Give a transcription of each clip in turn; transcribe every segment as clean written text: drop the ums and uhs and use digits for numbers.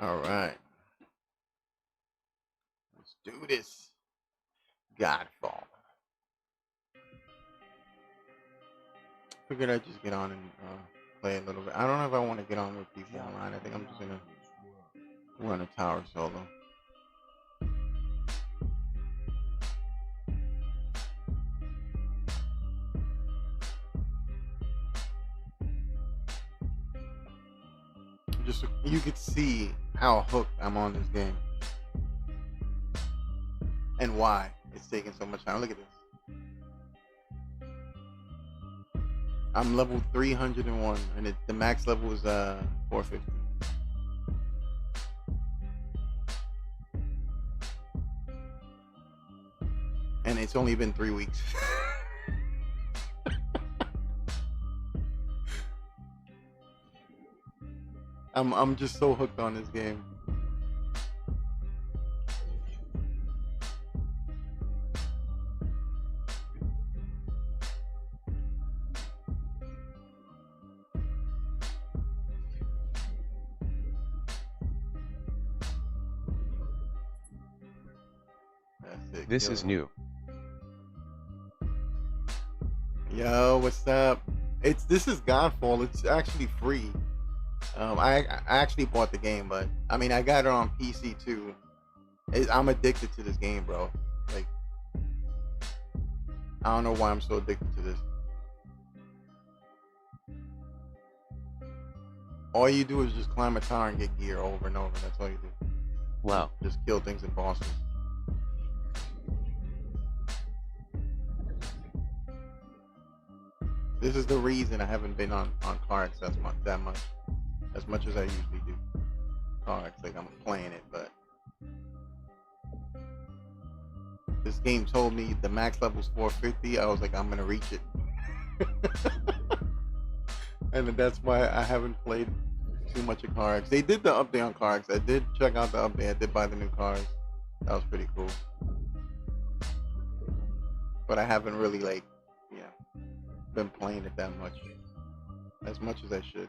All right, let's do this. Godfall. Figured I'd just get on and play a little bit. I don't know if I want to get on with people online. I think I'm just gonna run a tower solo. Just so you could see how hooked I'm on this game and why it's taking so much time. Look at this. I'm level 301, and the max level is 450. And it's only been 3 weeks. I'm just so hooked on this game. That's it. This is new. Yo, what's up? This is Godfall. It's actually free. I actually bought the game, but I mean I got it on PC too. I'm addicted to this game, bro. Like I don't know why I'm so addicted to this. All you do is just climb a tower and get gear over and over. That's all you do. Wow. Just kill things and bosses. This is the reason I haven't been on cards that much, as much as I usually do. Cards, like I'm playing it, but this game told me the max level's 450. I was like, I'm gonna reach it, and that's why I haven't played too much of cards. They did the update on cards. I did check out the update. I did buy the new cards. That was pretty cool, but I haven't really been playing it that much, as much as I should.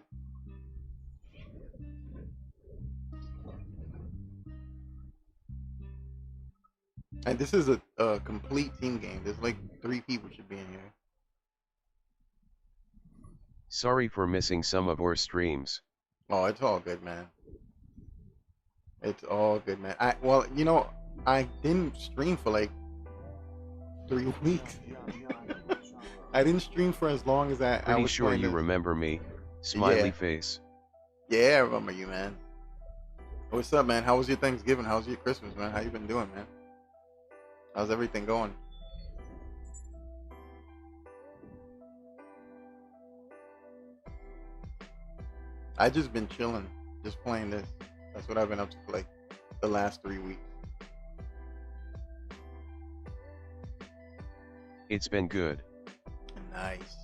And this is a complete team game. There's like 3 people should be in here. Sorry for missing some of our streams. Oh, it's all good, man. It's all good, man. I didn't stream for like 3 weeks. I didn't stream for as long as I Pretty was sure you this. remember me. Smiley Yeah. face. Yeah, I remember you, man. What's up, man? How was your Thanksgiving? How's your Christmas, man? How you been doing, man? How's everything going? I just been chilling, just playing this. That's what I've been up to for like the last 3 weeks. It's been good. Nice.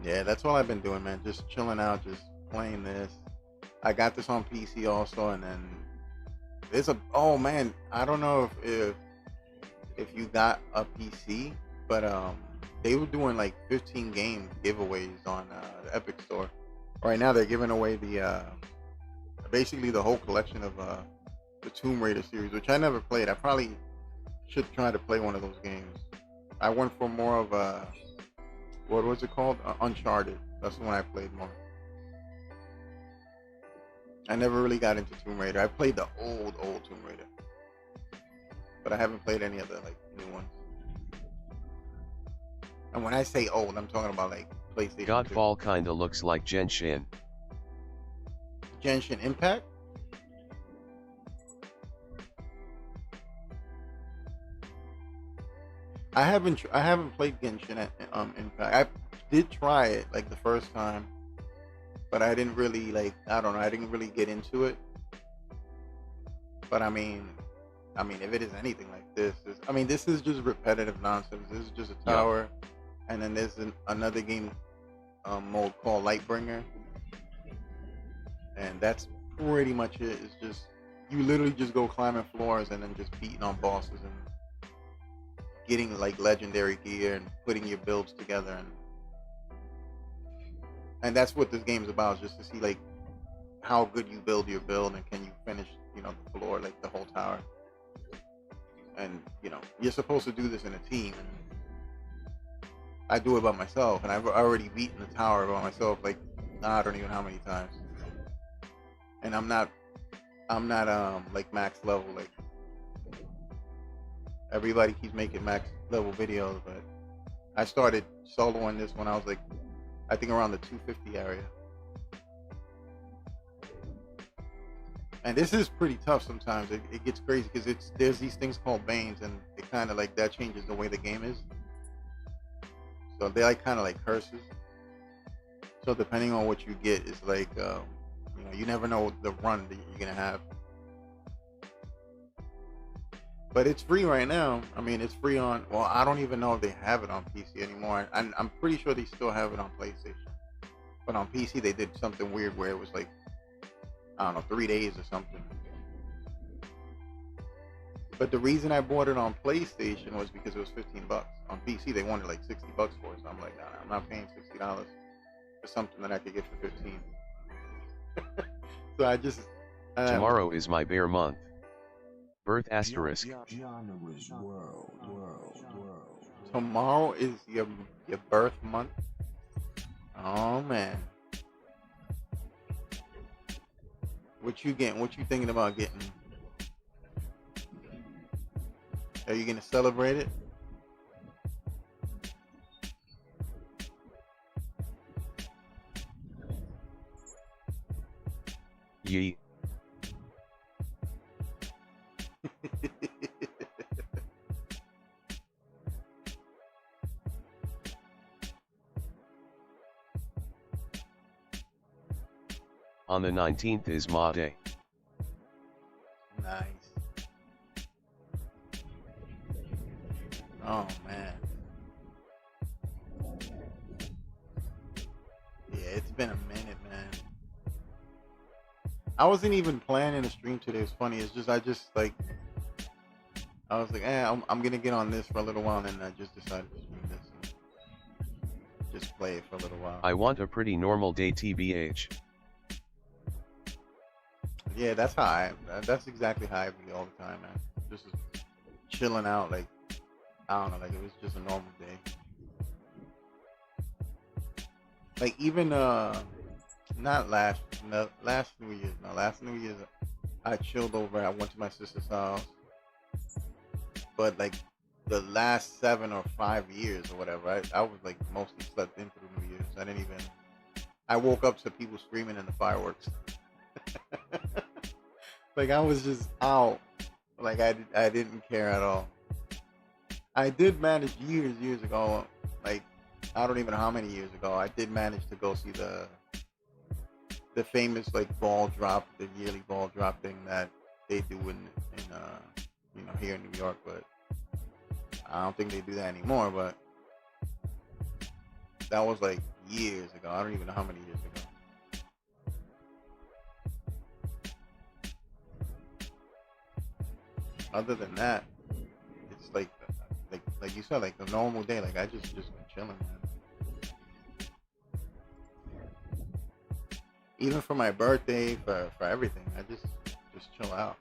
Yeah, that's all I've been doing, man. Just chilling out, just playing this. I got this on PC also, and then oh man, I don't know if you got a PC, but they were doing like 15 game giveaways on the Epic Store. Right now they're giving away the basically the whole collection of the Tomb Raider series, which I never played. I probably should try to play one of those games. I went for more of what was it called? Uncharted. That's the one I played more. I never really got into Tomb Raider. I played the old Tomb Raider, but I haven't played any of the like new ones. And when I say old, I'm talking about like PlayStation 2. Godfall kinda looks like Genshin. Genshin Impact? I haven't played Genshin Impact. I did try it like the first time, but I didn't really I don't know, I didn't really get into it. But I mean if it is anything like this, this is just repetitive nonsense. This is just a tower, and then there's another game mode called Lightbringer, and that's pretty much it. It's just you literally just go climbing floors and then just beating on bosses and getting like legendary gear and putting your builds together, and And that's what this game is about, just to see like how good you build your build and can you finish, the floor, like the whole tower. And you're supposed to do this in a team, and I do it by myself, and I've already beaten the tower by myself, like I don't even know how many times. And I'm not like max level, like everybody keeps making max level videos, but I started soloing this when I was like, I think around the 250 area. And this is pretty tough sometimes. It gets crazy because there's these things called veins, and it kind of like that changes the way the game is. So they like kind of like curses. So depending on what you get, it's like you never know the run that you're gonna have. But it's free right now. I mean, it's free on. Well, I don't even know if they have it on PC anymore. I'm pretty sure they still have it on PlayStation. But on PC, they did something weird where it was like, I don't know, 3 days or something. But the reason I bought it on PlayStation was because it was $15. On PC, they wanted like $60 for it. So I'm like, nah, I'm not paying $60 for something that I could get for 15. So I just. Tomorrow is my bear month. Birth asterisk. Tomorrow is your birth month. Oh man. What you getting? What you thinking about getting? Are you gonna celebrate it? Yee. On the 19th is Ma Day. Nice. Oh man. Yeah, it's been a minute, man. I wasn't even planning a stream today. It's funny. It's just I was like, I'm gonna get on this for a little while, and then I just decided to stream this and just play it for a little while. I want a pretty normal day, TBH. Yeah, that's exactly how I be all the time, man. Just chilling out, like, I don't know, like it was just a normal day. Like even not last New Year's, last New Year's I chilled over. I went to my sister's house, but like the last 7 or 5 years or whatever, I was like mostly slept in through New Year's. I woke up to people screaming in the fireworks. Like I was just out. Like I didn't care at all. I did manage years ago, like I don't even know how many years ago, I did manage to go see the famous like ball drop, the yearly ball drop thing that they do in here in New York, but I don't think they do that anymore. But that was like years ago. I don't even know how many years ago. Other than that, it's like you said, like a normal day. Like I just been chilling, man. Even for my birthday, for everything, I just chill out.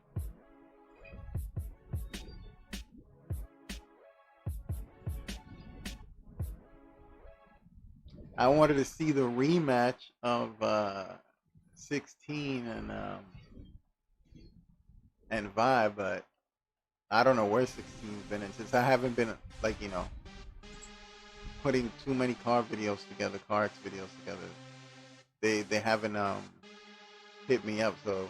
I wanted to see the rematch of 16 and Vibe, but I don't know where 16's been, and since I haven't been like putting too many car videos together, they haven't hit me up. So,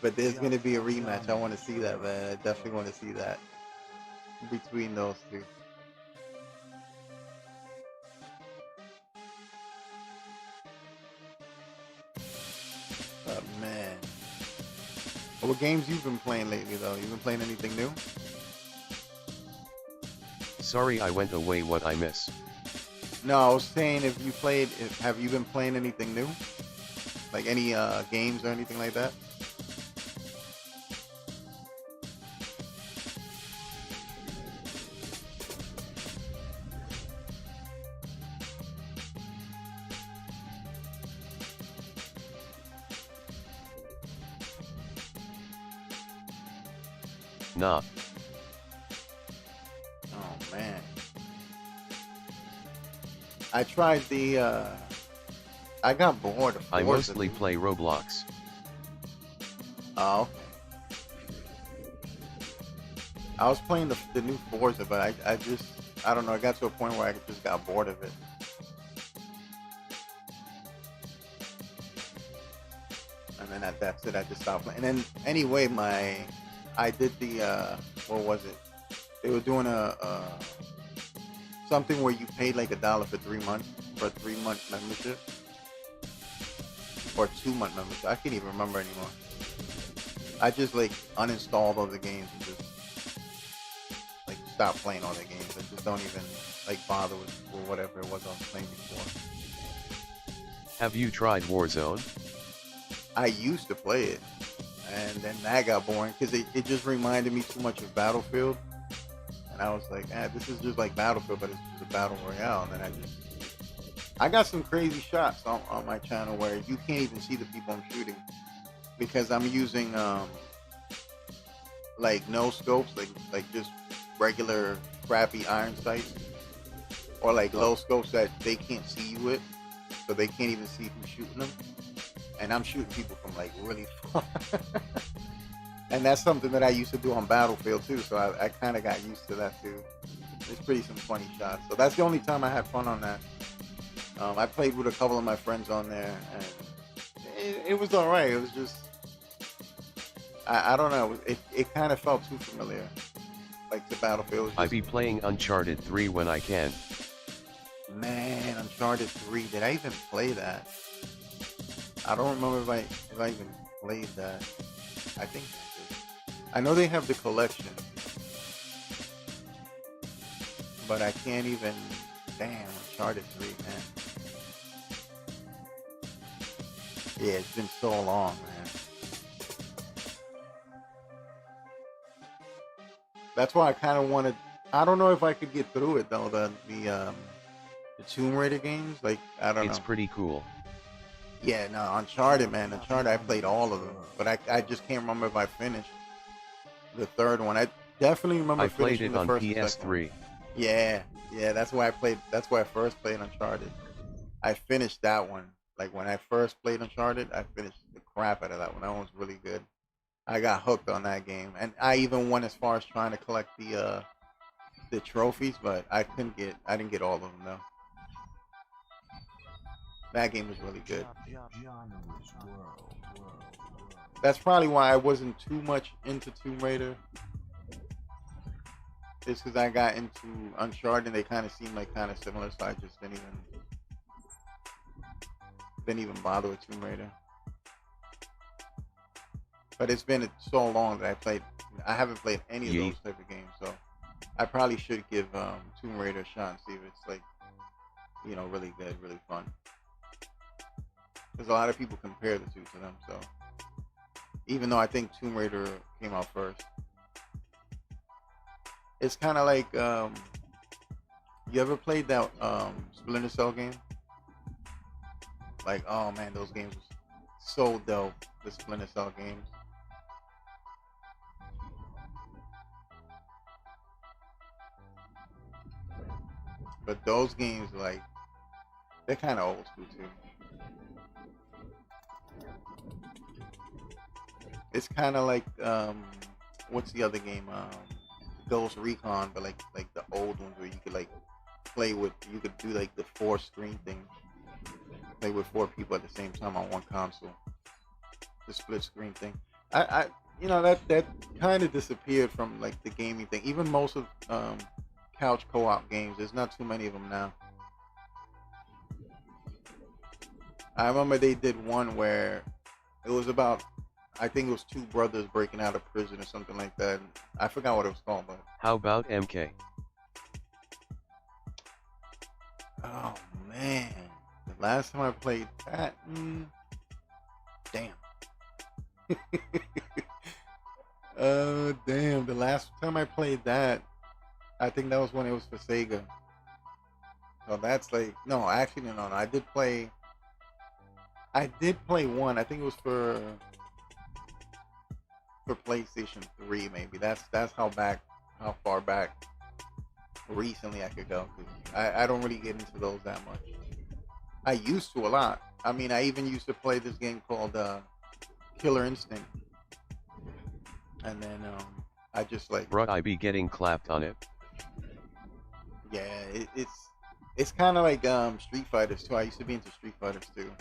but there's gonna be a rematch. I want to see that, man. I definitely want to see that between those two. But man. What games you've been playing lately, though? You been playing anything new? Sorry I went away, what I miss? No, I was saying have you been playing anything new? Like any games or anything like that? Nah. Oh man. I tried the I got bored of I Forza. mostly play Roblox. Oh, okay. I was playing the new Forza, but I just, I don't know, I got to a point where I just got bored of it. And then that's it, I just stopped playing. And then anyway, I did the, what was it? They were doing something where you paid like $1 for 3 months, for a 3-month membership. Or 2-month membership, I can't even remember anymore. I just like uninstalled all the games and just like stop playing all the games. I just don't even like bother with whatever it was I was playing before. Have you tried Warzone? I used to play it, and then that got boring because it just reminded me too much of Battlefield. And I was like, this is just like Battlefield, but it's just a battle royale. And then I got some crazy shots on my channel where you can't even see the people I'm shooting because I'm using like no scopes, like just regular crappy iron sights, or like low scopes that they can't see you with, so they can't even see who's shooting them. And I'm shooting people from like really far. And that's something that I used to do on Battlefield too, so I kind of got used to that too. It's pretty some funny shots. So that's the only time I had fun on that. I played with a couple of my friends on there, and it was all right. It was just, I don't know. It kind of felt too familiar, like the Battlefield. I be playing Uncharted 3 when I can. Man, Uncharted 3. Did I even play that? I don't remember if I even played that. I think I did. I know they have the collection, but I can't even. Damn, Uncharted 3, man. Yeah, it's been so long, man. That's why I kind of wanted. I don't know if I could get through it though. The Tomb Raider games, like I don't know. It's pretty cool. Yeah, no, Uncharted, man. Uncharted, I played all of them, but I just can't remember if I finished the third one. I definitely remember I played finishing it the on first and second PS3. one. Yeah, that's why I played. That's why I first played Uncharted. I finished that one. Like when I first played Uncharted, I finished the crap out of that one. That one was really good. I got hooked on that game, and I even went as far as trying to collect the trophies, but I didn't get all of them though. That game was really good. That's probably why I wasn't too much into Tomb Raider. It's because I got into Uncharted and they kind of seemed like kind of similar, so I just didn't even bother with Tomb Raider. But it's been so long that I haven't played any of those type of games, so I probably should give Tomb Raider a shot and see if it's like, really good, really fun. Because a lot of people compare the two to them, so even though I think Tomb Raider came out first, it's kind of like you ever played that Splinter Cell game? Like, oh man, those games were so dope. The Splinter Cell games. But those games, like, they're kind of old school too. It's kind of like what's the other game? Ghost Recon, but like the old ones where you could like play with. You could do like the 4-screen thing. Play with 4 people at the same time on one console. The split screen thing. I that kind of disappeared from like the gaming thing. Even most of couch co-op games, there's not too many of them now. I remember they did one where it was about, I think it was 2 brothers breaking out of prison or something like that. I forgot what it was called, but How about MK? oh man, the last time I played that, damn. Damn, the last time I played that, I think that was when it was for Sega. So that's like, no, actually, no. I did play one. I think it was for, for PlayStation 3, maybe. That's how far back recently I could go. 'Cause I don't really get into those that much. I used to a lot. I mean, I even used to play this game called Killer Instinct, and then I just like, Bruh, I be getting clapped on it. yeah, it's kind of like Street Fighters too. I used to be into Street Fighters too.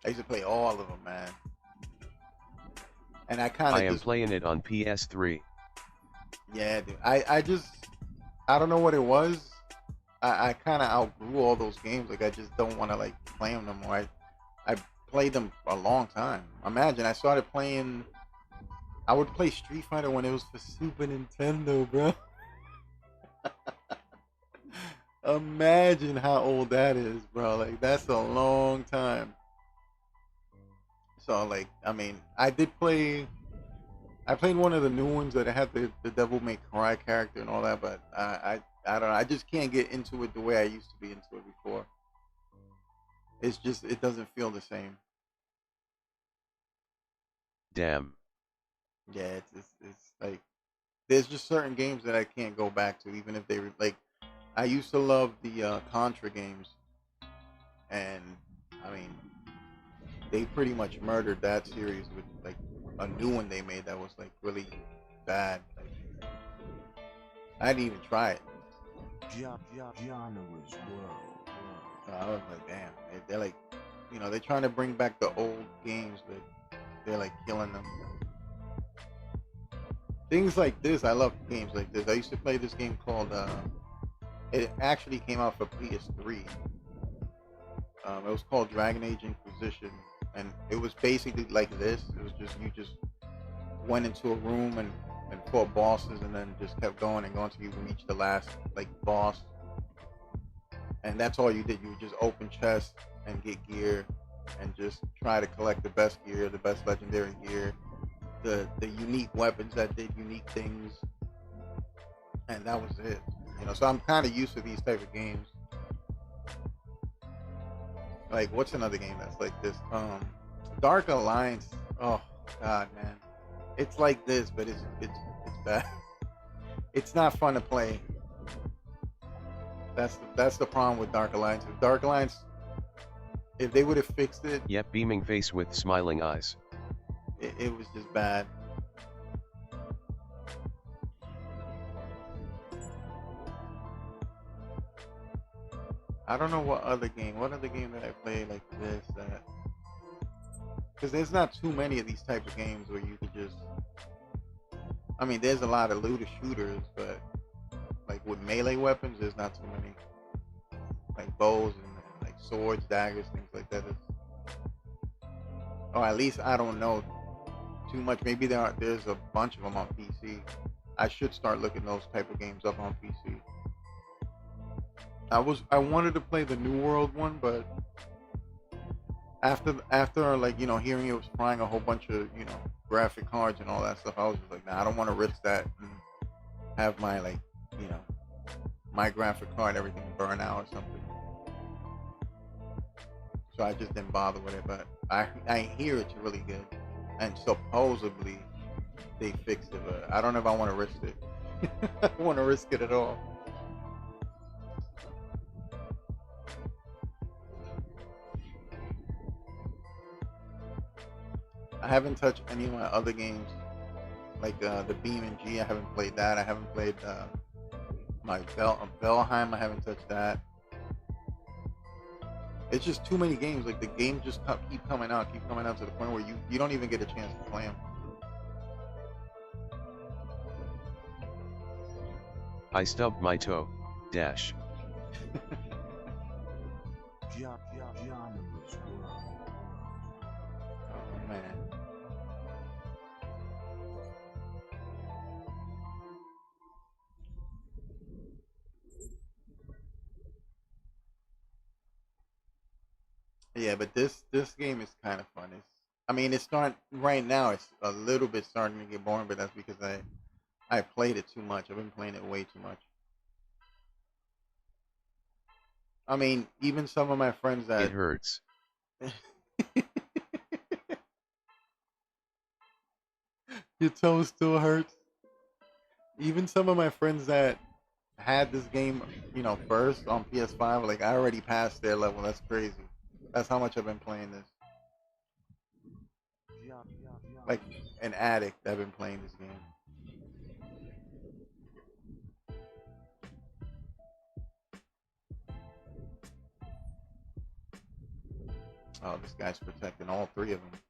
I used to play all of them, man. And I kind I of am just, playing it on PS3. yeah, dude. I don't know what it was. I kind of outgrew all those games. Like I just don't want to like play them no more. I played them a long time. Imagine I started playing. I would play Street Fighter when it was for Super Nintendo, bro. Imagine how old that is, bro. Like that's a long time. So like, I mean, I did play. I played one of the new ones that had the Devil May Cry character and all that, but I don't know. I just can't get into it the way I used to be into it before. It's just it doesn't feel the same. Damn. Yeah, it's like there's just certain games that I can't go back to, even if they were like. I used to love the Contra games, and I mean they pretty much murdered that series with like a new one they made that was like really bad. Like I didn't even try it. Genre's world. So I was like, damn, they're like, they're trying to bring back the old games, but they're like killing them. Things like this, I love games like this. I used to play this game called. It actually came out for PS3. It was called Dragon Age Inquisition, and it was basically like this. It was just you just went into a room and fought bosses, and then just kept going and going until you reached the last like boss. And that's all you did. You would just open chests and get gear, and just try to collect the best gear, the best legendary gear, the unique weapons that did unique things, and that was it. So I'm kind of used to these type of games. Like, what's another game that's like this? Dark Alliance. Oh God, man, it's like this, but it's bad. It's not fun to play. That's the problem with Dark Alliance. If Dark Alliance, if they would have fixed it, Yep, beaming face with smiling eyes. it was just bad. I don't know what other game. What other game that I played like this? That because there's not too many of these type of games where you could just. I mean, there's a lot of looter shooters, but like with melee weapons, there's not too many. Like bows and like swords, daggers, things like that. Or at least I don't know too much. Maybe there's a bunch of them on PC. I should start looking those type of games up on PC. I wanted to play the New World one, but after like hearing it was frying a whole bunch of graphic cards and all that stuff, I was just like, nah, I don't want to risk that and have my like you know my graphic card everything burn out or something. So I just didn't bother with it. But I hear it's really good, and supposedly they fixed it, but I don't know if I want to risk it. I don't want to risk it at all. I haven't touched any of my other games, like the Beam and G. I haven't played that. I haven't played my Valheim. I haven't touched that. It's just too many games. Like the games just keep coming out to the point where you don't even get a chance to play them. I stubbed my toe. Dash. Genre's world. Oh man. Yeah, but this game is kind of fun. I mean, it's starting right now. It's a little bit starting to get boring, but that's because I played it too much. I've been playing it way too much. I mean, even some of my friends It that hurts. Your toe still hurts. Even some of my friends that had this game, first on PS5, like I already passed their level. That's crazy. That's how much I've been playing this. Like an addict, I've been playing this game. Oh, this guy's protecting all three of them.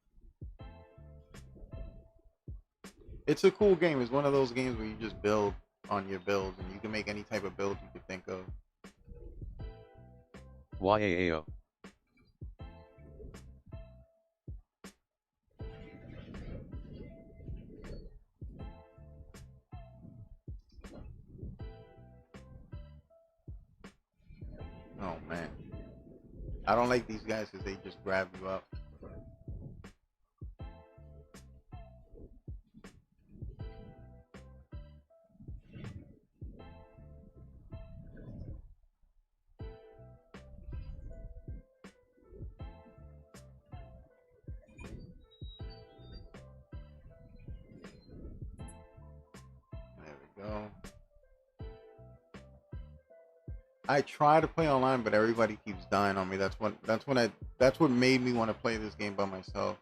It's a cool game. It's one of those games where you just build on your builds, and you can make any type of build you could think of. YAAO. Oh man, I don't like these guys because they just grab you up. There we go. I try to play online, but everybody keeps dying on me. That's what made me want to play this game by myself.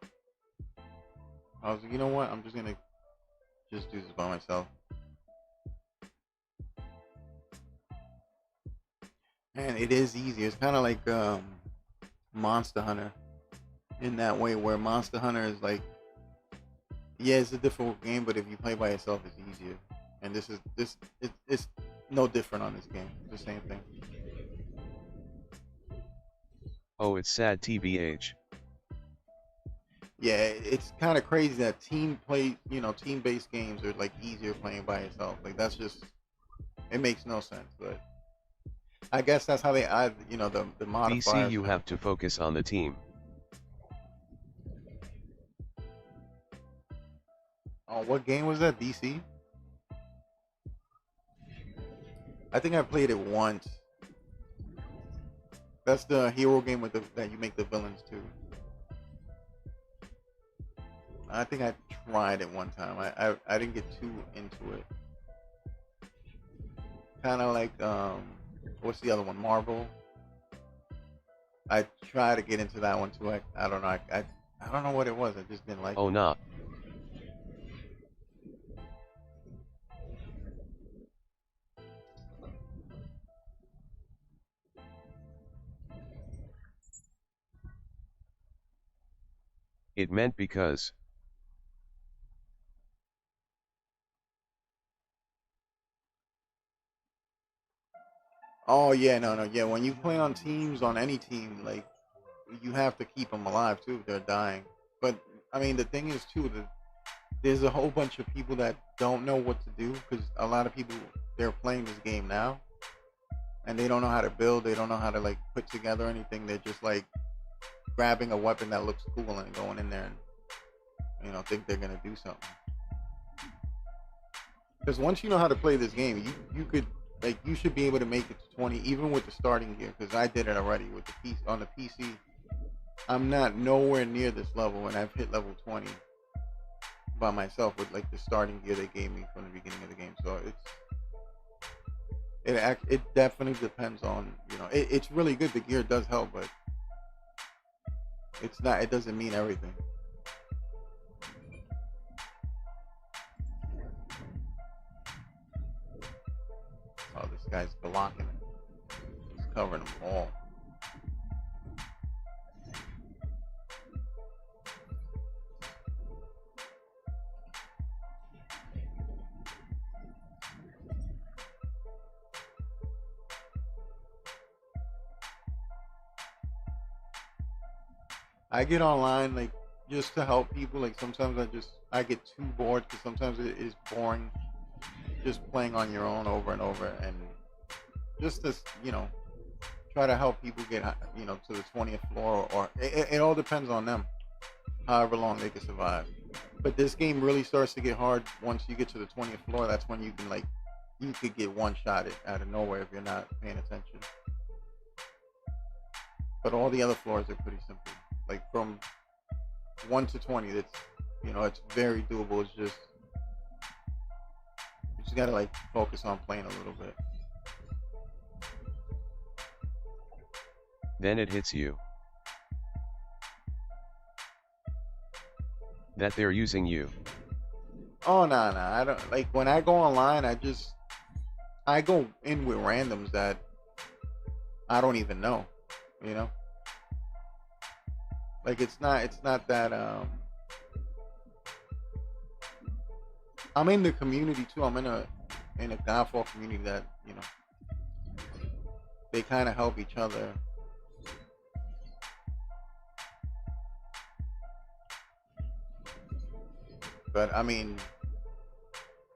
I was like, you know what? I'm just gonna just do this by myself. And it is easy. It's kind of like Monster Hunter in that way, where Monster Hunter is like, yeah, it's a difficult game, but if you play by yourself, it's easier. And it's no different on this game. It's the same thing. Oh, it's sad TBH. Yeah, it's kind of crazy that team-based games are like easier playing by yourself. Like that's just, it makes no sense. But I guess that's how they add, the modifiers. DC, you have to focus on the team. Oh, what game was that? DC? I think I played it once. That's the hero game that you make the villains too. I think I tried it one time. I didn't get too into it. Kind of like what's the other one? Marvel. I tried to get into that one too. I don't know. I don't know what it was. I just didn't like Oh, it. nah. It meant because. Oh yeah, no, yeah. When you play on teams, on any team, like you have to keep them alive too if they're dying. But I mean, the thing is too that there's a whole bunch of people that don't know what to do because a lot of people they're playing this game now and they don't know how to build. They don't know how to like put together anything. They're just like grabbing a weapon that looks cool and going in there and think they're gonna do something. Because once you know how to play this game, you could like you should be able to make it to 20 even with the starting gear. Because I did it already with the PC on the PC. I'm not nowhere near this level, and I've hit level 20 by myself with like the starting gear they gave me from the beginning of the game. So it definitely depends on it's really good. The gear does help, but it's not. It doesn't mean everything. Oh, this guy's blocking it. He's covering them all. I get online like just to help people. Like sometimes I get too bored because sometimes it is boring just playing on your own over and over, and just to try to help people get to the 20th floor, or it all depends on them, however long they can survive. But this game really starts to get hard once you get to the 20th floor. That's when you can you could get one shot out of nowhere if you're not paying attention. But all the other floors are pretty simple. Like from 1 to 20, it's very doable. It's just just gotta like focus on playing a little bit. Then it hits you that they're using you. Oh no, I don't like when I go online. I go in with randoms that I don't even know. You know, like it's not that I'm in the community too. I'm in a Godfall community that, you know, they kind of help each other. But I mean,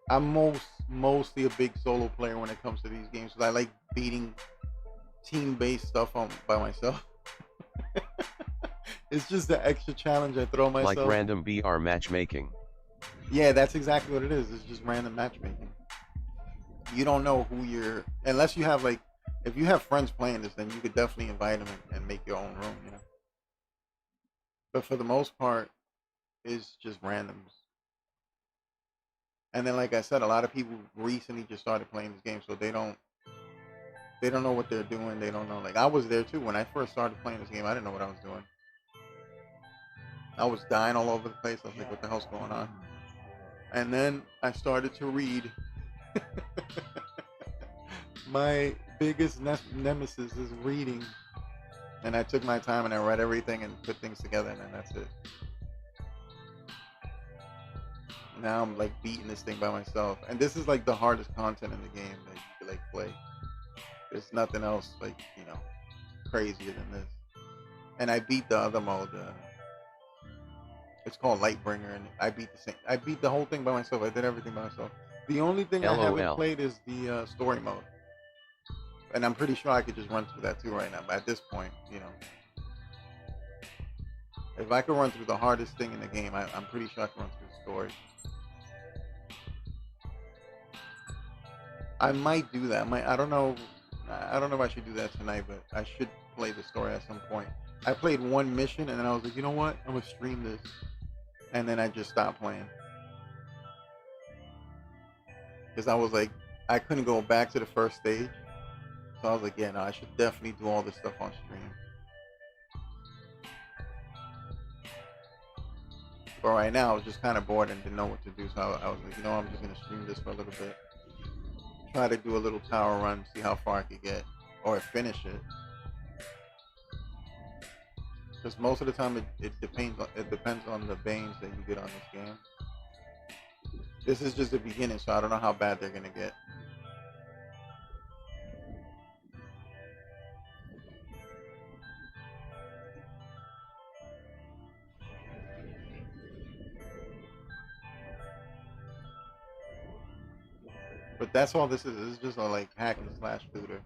I'm mostly a big solo player when it comes to these games, because I like beating team-based stuff on by myself. It's just the extra challenge I throw myself. Like random BR matchmaking. Yeah, that's exactly what it is. It's just random matchmaking. You don't know who you're, unless you have like, if you have friends playing this, then you could definitely invite them and make your own room, you know. But for the most part, it's just randoms. And then, like I said, a lot of people recently just started playing this game, so they don't know what they're doing. They don't know. Like I was there too when I first started playing this game. I didn't know what I was doing. I was dying all over the place. I was like, what the hell's going on? And then I started to read. My biggest nemesis is reading. And I took my time and I read everything and put things together, and then that's it. Now I'm like beating this thing by myself. And this is like the hardest content in the game that you could like play. There's nothing else like, you know, crazier than this. And I beat the other mode. It's called Lightbringer, and I beat the whole thing by myself. I did everything by myself. The only thing I haven't played is the story mode, and I'm pretty sure I could just run through that too right now. But at this point, you know, if I could run through the hardest thing in the game, I'm pretty sure I can run through the story. I might do that. I don't know if I should do that tonight, but I should play the story at some point. I played one mission, and then I was like, you know what? I'm gonna stream this. And then I just stopped playing. Because I was like, I couldn't go back to the first stage. So I was like, yeah, no, I should definitely do all this stuff on stream. But right now, I was just kind of bored and didn't know what to do. So I was like, you know, I'm just going to stream this for a little bit. Try to do a little tower run, see how far I could get. Or finish it. Because most of the time, it depends on the banes that you get on this game. This is just the beginning, so I don't know how bad they're gonna get. But that's all this is. This is just a like hack and slash shooter.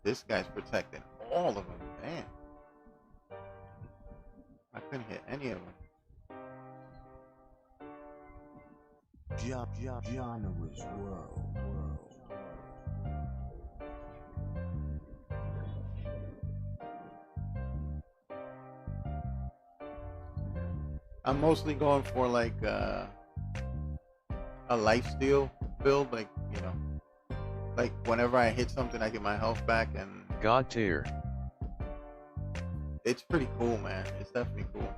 This guy's protecting all of them, man. I couldn't hit any of them. Genre's world. I'm mostly going for like a lifesteal build, like, you know, like whenever I hit something I get my health back, and God tier. It's pretty cool, man. It's definitely cool.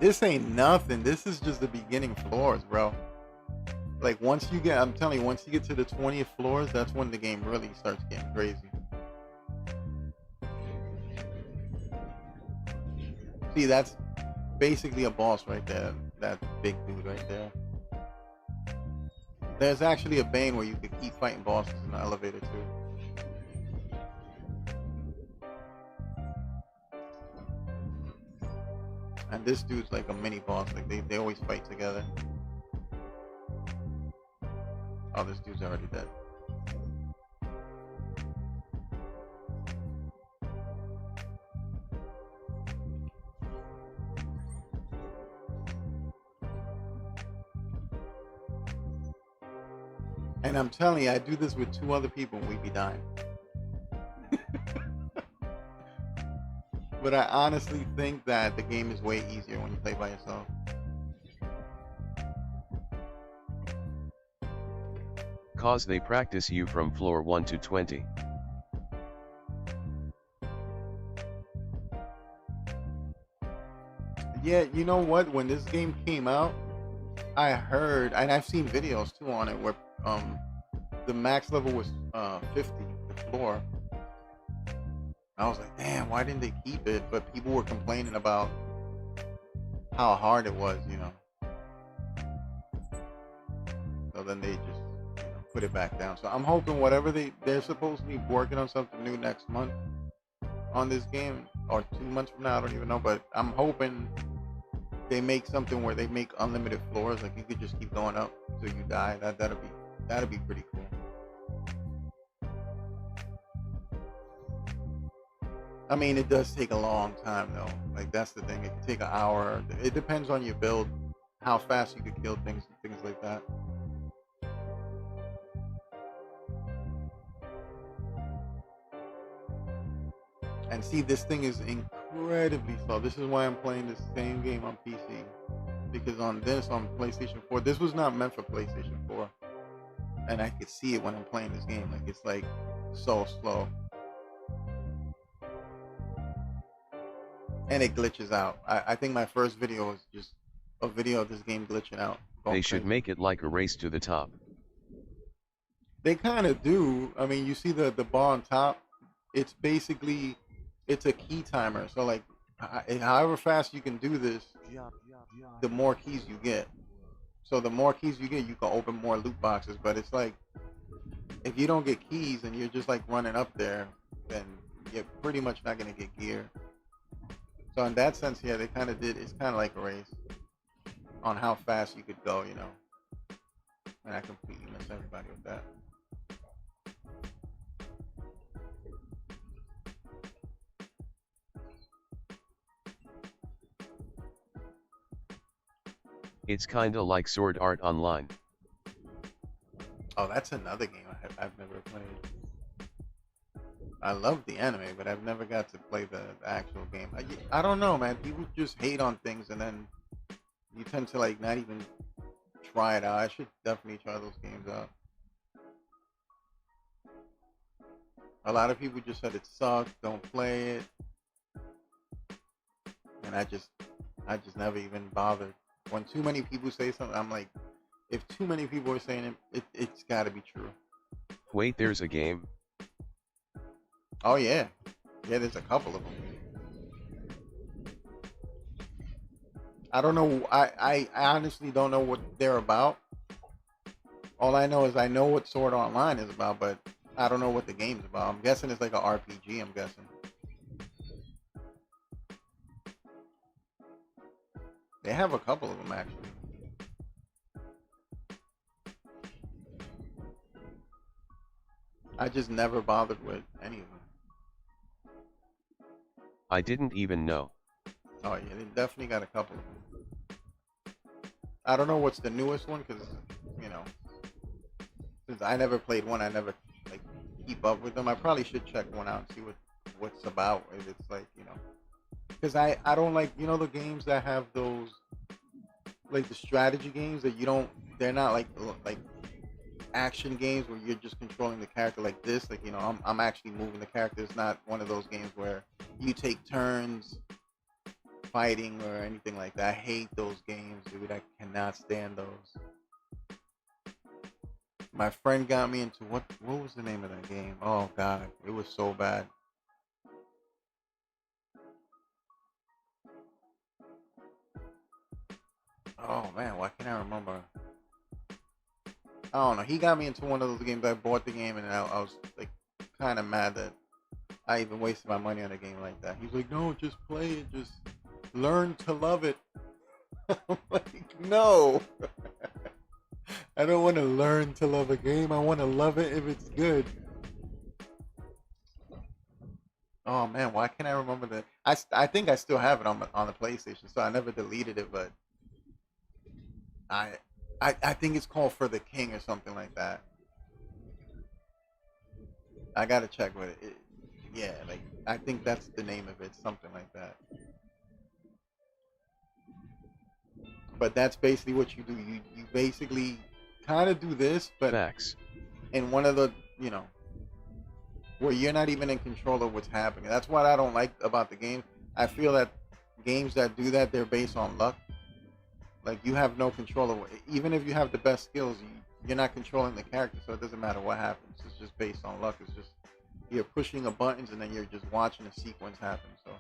This ain't nothing. This is just the beginning floors, bro. Like once you get, I'm telling you, once you get to the 20th floors, that's when the game really starts getting crazy. See, that's basically a boss right there. That big dude right there. There's actually a Bane where you could keep fighting bosses in the elevator too. And this dude's like a mini boss. Like they always fight together. Oh, this dude's already dead. And I'm telling you, I do this with 2 other people and we be dying. But I honestly think that the game is way easier when you play by yourself. Cause they practice you from floor 1 to 20. Yeah, you know what? When this game came out, I heard, and I've seen videos too on it, where the max level was 50, the floor. I was like, damn, why didn't they keep it? But people were complaining about how hard it was, you know. So then they just put it back down. So I'm hoping whatever they're supposed to be working on something new next month on this game, or 2 months from now, I don't even know. But I'm hoping they make something where they make unlimited floors, like you could just keep going up till you die. That'd be pretty cool. I mean, it does take a long time though. Like that's the thing. It can take an hour. It depends on your build, how fast you could kill things like that. And see, this thing is incredibly slow. This is why I'm playing the same game on PC. Because on PlayStation 4, this was not meant for PlayStation 4. And I could see it when I'm playing this game. Like, it's like so slow. And it glitches out. I think my first video was just a video of this game glitching out. They should make it like a race to the top. They kind of do. I mean, you see the bar on top? It's basically, it's a key timer. So like, however fast you can do this, the more keys you get. So the more keys you get, you can open more loot boxes. But it's like, if you don't get keys and you're just like running up there, then you're pretty much not going to get gear. So in that sense, yeah, they kind of did. It's kind of like a race on how fast you could go, you know. And I completely miss everybody with that. It's kinda like Sword Art Online. Oh, that's another game I've never played. I love the anime, but I've never got to play the actual game. I don't know, man. People just hate on things, and then you tend to like not even try it out. I should definitely try those games out. A lot of people just said it sucked, don't play it, and I just never even bothered. When too many people say something, I'm like, if too many people are saying it's got to be true. Wait, there's a game? Oh yeah, there's a couple of them. I don't know. I honestly don't know what they're about. All I know is I know what Sword Online is about, but I don't know what the game's about. I'm guessing it's like an RPG. I'm guessing. They have a couple of them actually. I just never bothered with any of them. I didn't even know. Oh yeah, they definitely got a couple of them. I don't know what's the newest one, because you know, since I never played one, I never like keep up with them. I probably should check one out and see what's about. If it's like, you know, because I don't like, you know, the games that have those, like the strategy games that you don't, they're not like action games where you're just controlling the character like this. Like, you know, I'm actually moving the character. It's not one of those games where you take turns fighting or anything like that. I hate those games, dude. I cannot stand those. My friend got me into what was the name of that game? Oh god, it was so bad. Oh man, why can't I remember? I don't know. He got me into one of those games. I bought the game and I was like kind of mad that I even wasted my money on a game like that. He's like, no, just play it. Just learn to love it. I'm like, no. I don't want to learn to love a game. I want to love it if it's good. Oh man, why can't I remember that? I think I still have it on the PlayStation, so I never deleted it. But I think it's called For the King or something like that. I gotta check with it. Yeah, like I think that's the name of it, something like that. But that's basically what you do. You basically kind of do this, but Facts. in one of the, you know, where you're not even in control of what's happening. That's what I don't like about the game. I feel that games that do that, they're based on luck. Like you have no control of even if you have the best skills, you're not controlling the character, so it doesn't matter what happens. It's just based on luck. It's just you're pushing a buttons and then you're just watching a sequence happen. So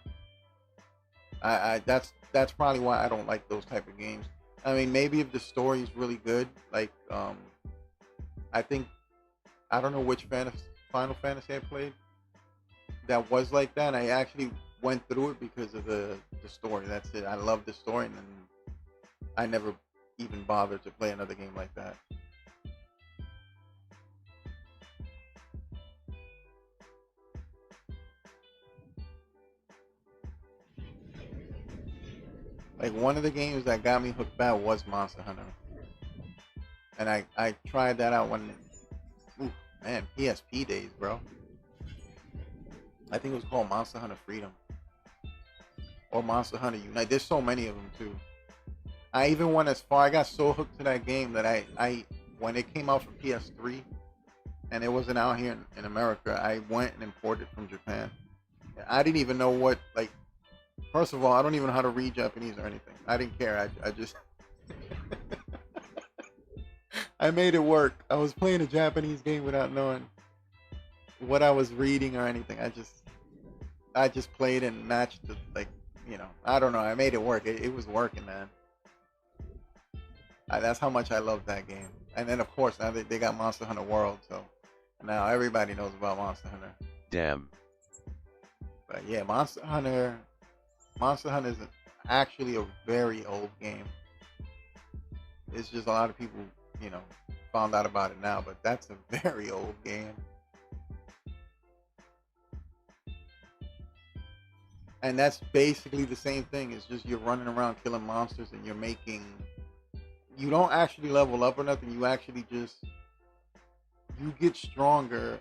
I that's probably why I don't like those type of games. I mean, maybe if the story is really good, like I think I don't know which Final Fantasy I played that was like that. I actually went through it because of the story. That's it. I love the story, and then I never even bothered to play another game like that. Like one of the games that got me hooked back was Monster Hunter, and I tried that out when, ooh, man, PSP days, bro. I think it was called Monster Hunter Freedom or Monster Hunter Unite. There's so many of them too. I even went as far. I got so hooked to that game that I when it came out for PS3 and it wasn't out here in America, I went and imported from Japan. I didn't even know what like. First of all, I don't even know how to read Japanese or anything. I didn't care. I just I made it work. I was playing a Japanese game without knowing what I was reading or anything. I just played and matched the like I don't know. I made it work. It was working, man. That's how much I love that game. And then of course now they got Monster Hunter World, so now everybody knows about Monster Hunter. Damn. But yeah, Monster Hunter is actually a very old game. It's just a lot of people, found out about it now, but that's a very old game. And that's basically the same thing. It's just you're running around killing monsters and you don't actually level up or nothing. You actually you get stronger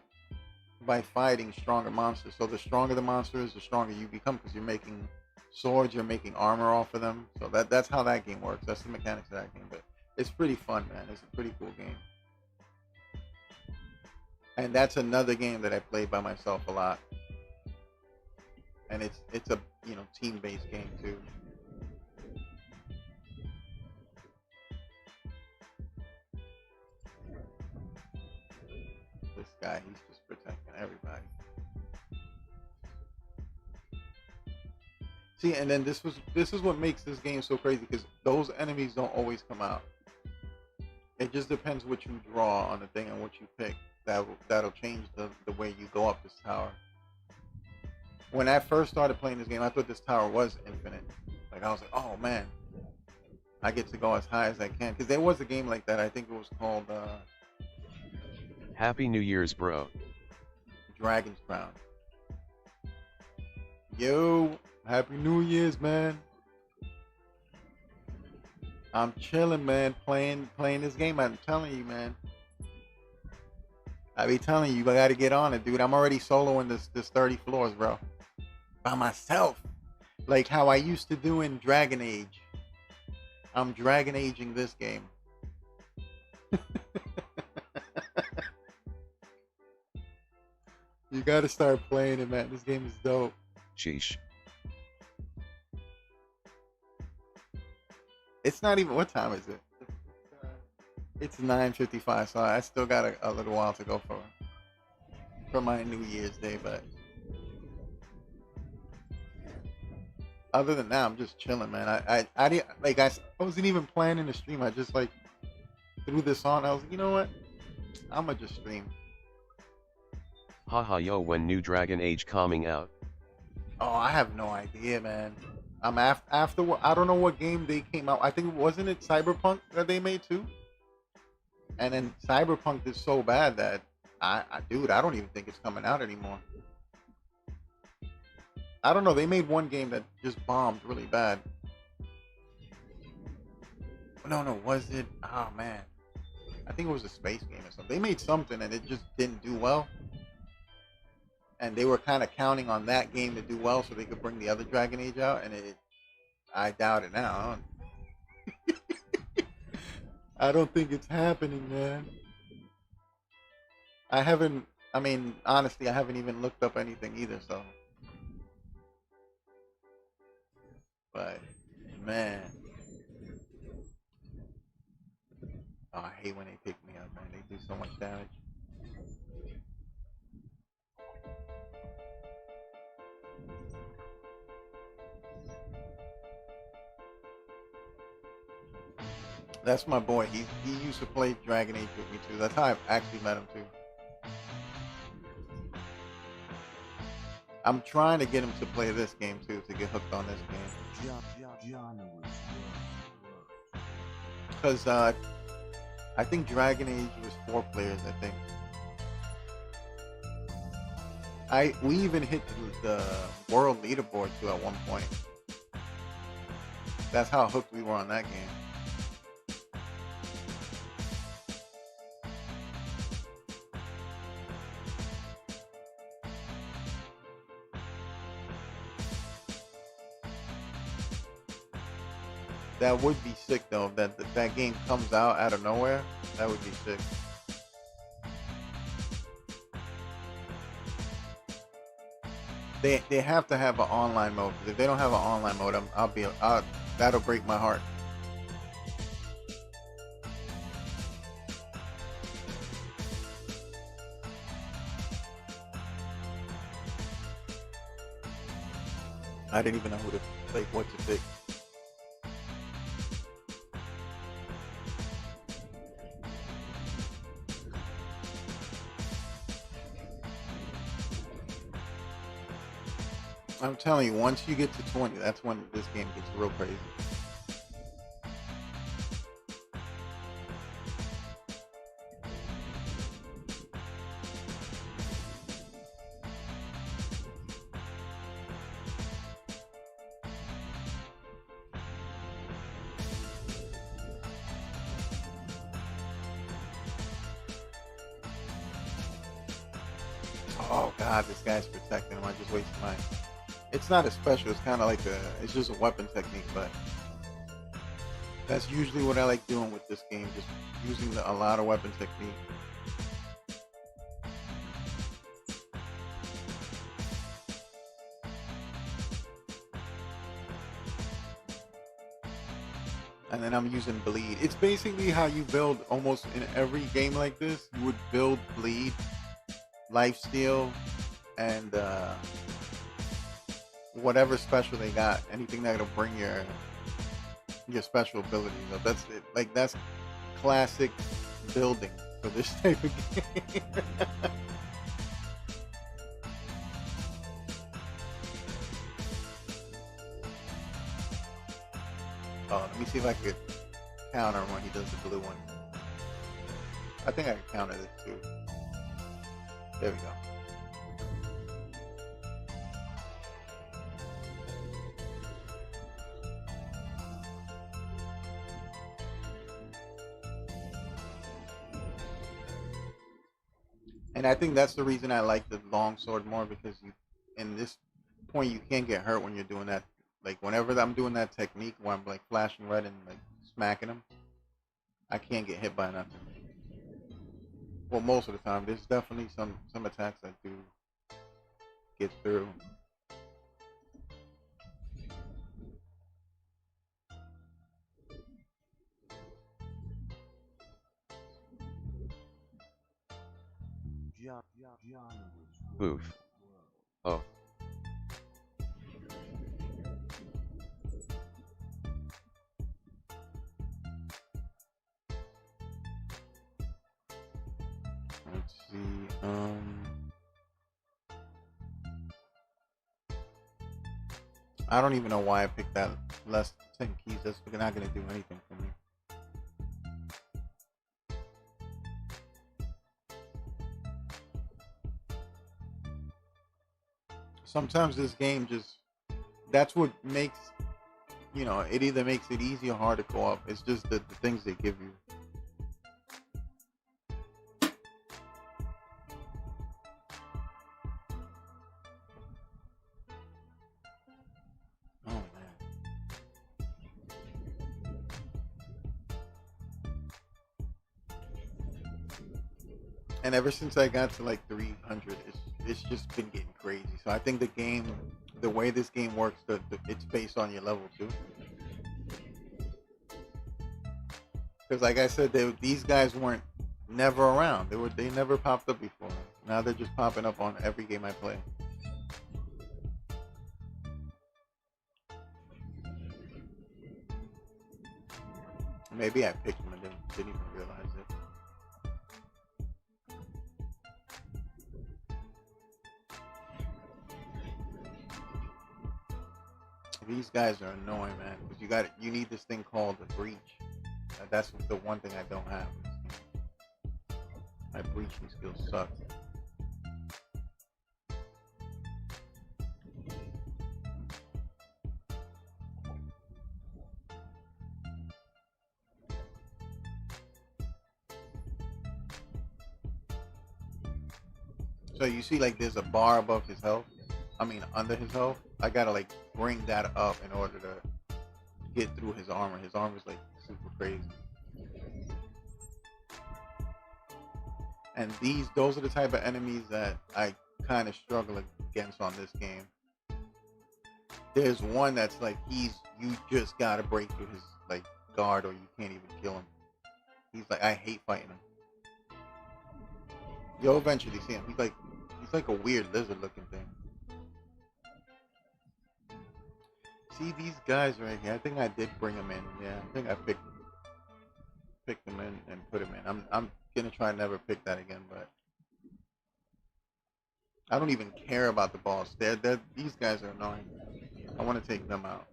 by fighting stronger monsters. So the stronger the monster is, the stronger you become because you're making swords, you're making armor off of them. So that's how that game works. That's the mechanics of that game. But it's pretty fun, man. It's a pretty cool game. And that's another game that I played by myself a lot. And it's a team-based game too. This guy, he's just protecting everybody. See, and then this is what makes this game so crazy because those enemies don't always come out. It just depends what you draw on the thing and what you pick. That'll change the way you go up this tower. When I first started playing this game, I thought this tower was infinite. Like I was like, oh man, I get to go as high as I can. Because there was a game like that. I think it was called Happy New Year's, bro. Dragon's Crown. Yo, Happy New Year's, man. I'm chilling, man. Playing this game. I'm telling you, man. I be telling you, I gotta get on it, dude. I'm already soloing this 30 floors, bro. By myself. Like how I used to do in Dragon Age. I'm Dragon Aging this game. You gotta start playing it, man. This game is dope. Sheesh. It's not even, what time is it? It's 9:55, so I still got a little while to go for my New Year's Day, but other than that, I'm just chilling, man. I wasn't even planning to stream. I just like threw this on. I was like, you know what? I'ma just stream. Haha yo, when new Dragon Age coming out? Oh, I have no idea, man. I'm after I don't know what game they came out. I think wasn't it Cyberpunk that they made too? And then Cyberpunk did so bad that dude, I don't even think it's coming out anymore. I don't know. They made one game that just bombed really bad. No, was it? Oh man, I think it was a space game or something. They made something and it just didn't do well. and they were kind of counting on that game to do well so they could bring the other Dragon Age out, and I doubt it now. I don't think it's happening, man. I haven't. I mean, honestly, I haven't even looked up anything either. So, but man, oh, I hate when they pick me up, man. They do so much damage. That's my boy. He used to play Dragon Age with me too. That's how I actually met him too. I'm trying to get him to play this game too, to get hooked on this game. Because I think Dragon Age was 4 players. I think we even hit the world leaderboard too at one point. That's how hooked we were on that game. That would be sick though. That game comes out of nowhere. That would be sick. They have to have an online mode. Because if they don't have an online mode, that'll break my heart. I didn't even know what to pick. I'm telling you, once you get to 20, that's when this game gets real crazy. Oh god, this guy's protecting him. I just wasted mine. It's not a special, it's kind of like it's just a weapon technique, but that's usually what I like doing with this game, just using a lot of weapon technique. And then I'm using bleed. It's basically how you build almost in every game like this. You would build bleed, lifesteal, and whatever special they got, anything that'll bring your special abilities up. That's it. Like that's classic building for this type of game. Oh, let me see if I could counter when he does the blue one. I think I can counter this too. There we go. And I think that's the reason I like the long sword more, because in this point, you can't get hurt when you're doing that. Like whenever I'm doing that technique where I'm like flashing red and like smacking them, I can't get hit by nothing. Well, most of the time, there's definitely some attacks that do get through. Oof. Oh. Let's see. I don't even know why I picked that less 10 keys. That's not going to do anything for me. Sometimes this game just, that's what makes, it either makes it easy or hard to go up. It's just the things they give you. And ever since I got to like 300, it's just been getting crazy. So I think the game, the way this game works, it's based on your level too. Because like I said, these guys weren't never around. They never popped up before. Now they're just popping up on every game I play. Maybe I picked them and didn't even realize it. These guys are annoying, man. Because you need this thing called a breach. That's the one thing I don't have. My breaching skills suck. So you see, like, there's a bar above his health. I mean, under his health. I gotta like bring that up in order to get through his armor. His armor's like super crazy. And those are the type of enemies that I kind of struggle against on this game. There's one that's like you just gotta break through his like guard or you can't even kill him. He's like, I hate fighting him. You'll eventually see him. He's like a weird lizard looking thing. See these guys right here. I think I did bring them in. Yeah, I think I picked them in and put them in. I'm gonna try never pick that again, but I don't even care about the boss. These guys are annoying. I want to take them out.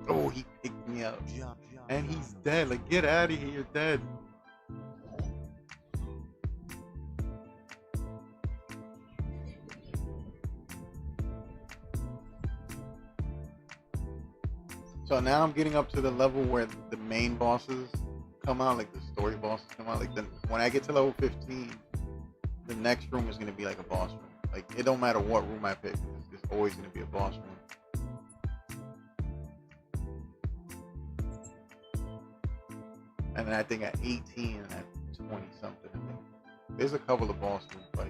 Oh, he picked me up. And he's dead. Like, get out of here. You're dead. So now I'm getting up to the level where the main bosses come out, like the story bosses come out. Like when I get to level 15, the next room is going to be like a boss room. Like, it don't matter what room I pick. It's always going to be a boss room. And then I think at 18 and at 20 something, I think there's a couple of boss room fights.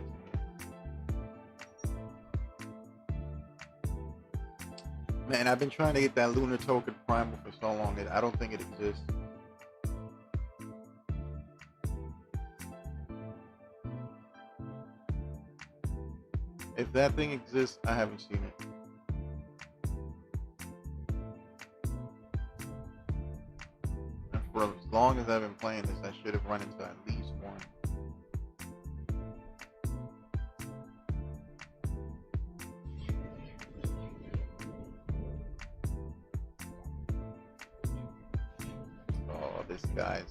Man, I've been trying to get that Lunar Token Primal for so long. I don't think it exists. If that thing exists, I haven't seen it. And for as long as I've been playing this, I should have run into at least one. Oh, this guy's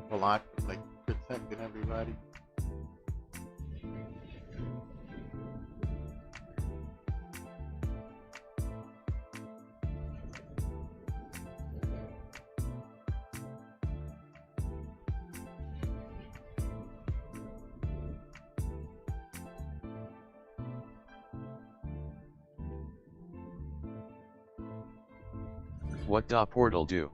blocking, like protecting everybody. What da portal do?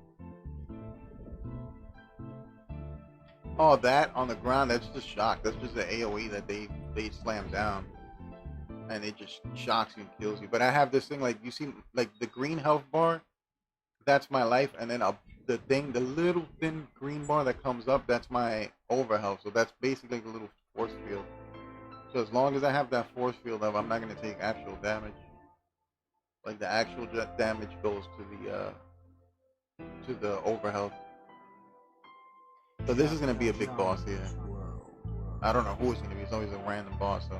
Oh, that on the ground, that's just shock. That's just the AoE that they slam down. And it just shocks you and kills you. But I have this thing, like, you see, like, the green health bar, that's my life. And then the little thin green bar that comes up, that's my over health. So that's basically like a little force field. So as long as I have that force field up, I'm not going to take actual damage. Like, the actual damage goes to the over health. So this is going to be a big boss here. I don't know who it's going to be. It's always a random boss, so.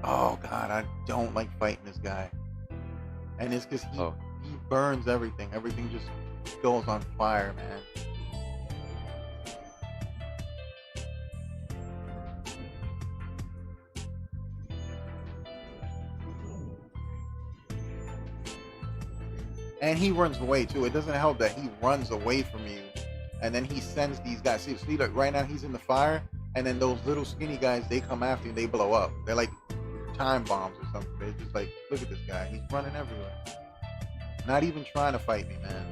Oh, God, I don't like fighting this guy. And it's because he burns everything. Everything just goes on fire, man. And he runs away too. It doesn't help that he runs away from you, and then he sends these guys. See, like right now he's in the fire, and then those little skinny guys, they come after you and they blow up. They're like time bombs or something. They're just like, look at this guy. He's running everywhere. Not even trying to fight me, man.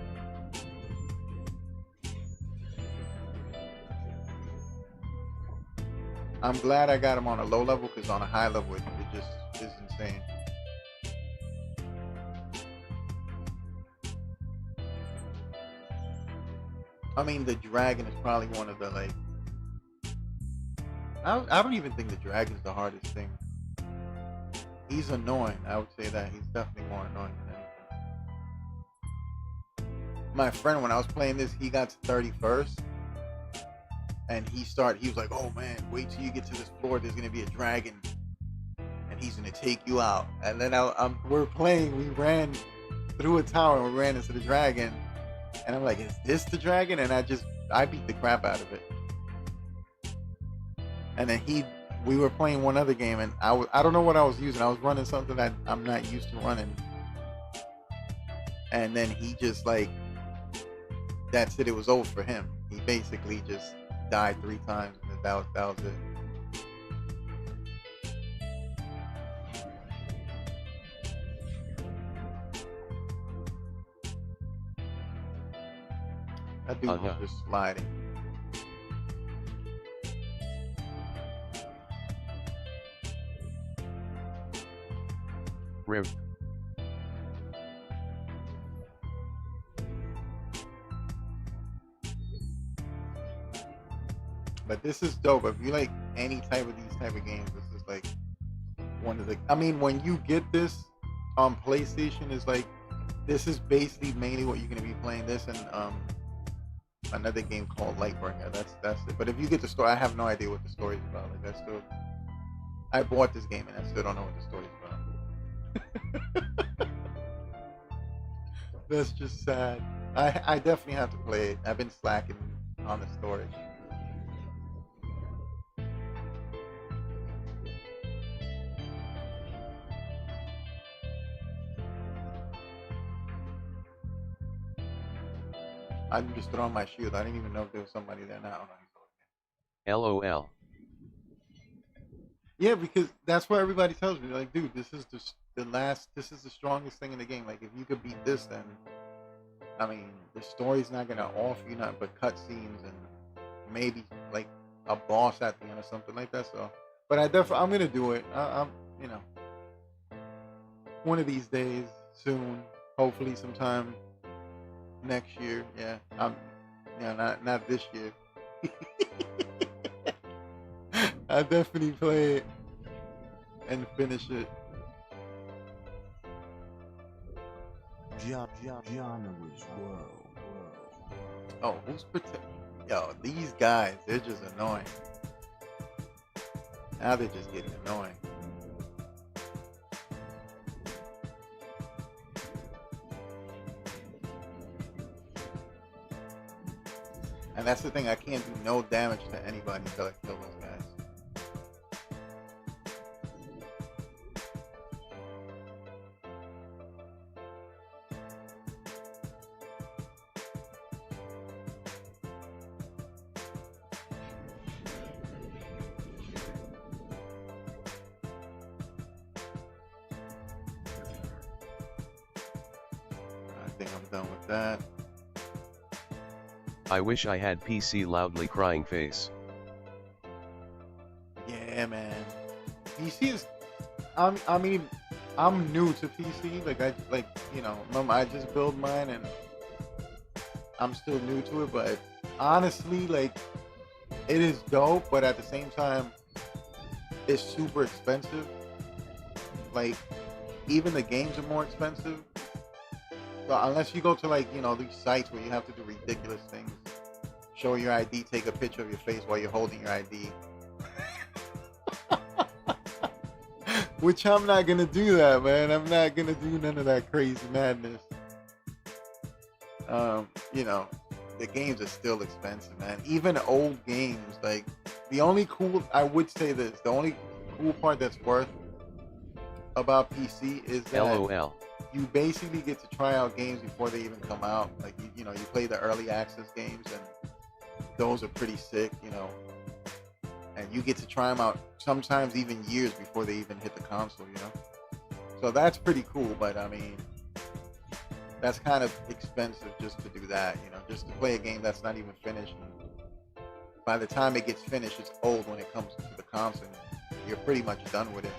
I'm glad I got him on a low level, because on a high level, it just is insane. I mean, the dragon is probably one of the, like, I don't even think the dragon's the hardest thing. He's annoying. I would say that he's definitely more annoying than anything. My friend, when I was playing this, he got to 31st. And he was like, oh man, wait till you get to this floor, there's gonna be a dragon and he's gonna take you out. And then we're playing, we ran through a tower and we ran into the dragon, and I'm like, is this the dragon? And I beat the crap out of it. And then we were playing one other game, and I don't know what I was using. I was running something that I'm not used to running, and then he just, like, that's it, it was over for him. He basically just died 3 times, and that was it. That dude was just sliding. Rip. But this is dope. If you like any type of these type of games, this is like one of the. I mean, when you get this on PlayStation, is like, this is basically mainly what you're gonna be playing. This and another game called Lightbringer. That's it. But if you get the story, I have no idea what the story's about. Like, that's still. I bought this game and I still don't know what the story's about. That's just sad. I definitely have to play it. I've been slacking on the story. I'm just throwing my shield. I didn't even know if there was somebody there now. LOL. Yeah, because that's what everybody tells me. Like, dude, this is this is the strongest thing in the game. Like, if you could beat this, then, I mean, the story's not gonna offer you nothing but cutscenes and maybe like a boss at the end or something like that. So, but I'm gonna do it. I'm, you know, one of these days, soon, hopefully sometime next year. Yeah, not this year. I definitely play it and finish it. Genre's world. Oh, who's Yo, these guys, they're just annoying. Now they're just getting annoying. And that's the thing, I can't do no damage to anybody until I kill those guys. I think I'm done with that. I wish I had PC loudly crying face. Yeah, man. PC is, I mean, I'm new to PC. I just built mine and I'm still new to it. But honestly, like, it is dope. But at the same time, it's super expensive. Like, even the games are more expensive. So unless you go to, like, these sites where you have to do ridiculous things, show your ID, take a picture of your face while you're holding your ID. Which I'm not gonna do that, man. I'm not gonna do none of that crazy madness. The games are still expensive, man. Even old games, like, I would say this, the only cool part that's worth about PC is that LOL. you basically get to try out games before they even come out. Like you play the early access games, and those are pretty sick. And you get to try them out sometimes even years before they even hit the console. So that's pretty cool. But I mean, that's kind of expensive just to do that. Just to play a game that's not even finished. And by the time it gets finished, it's old when it comes to the console. You're pretty much done with it.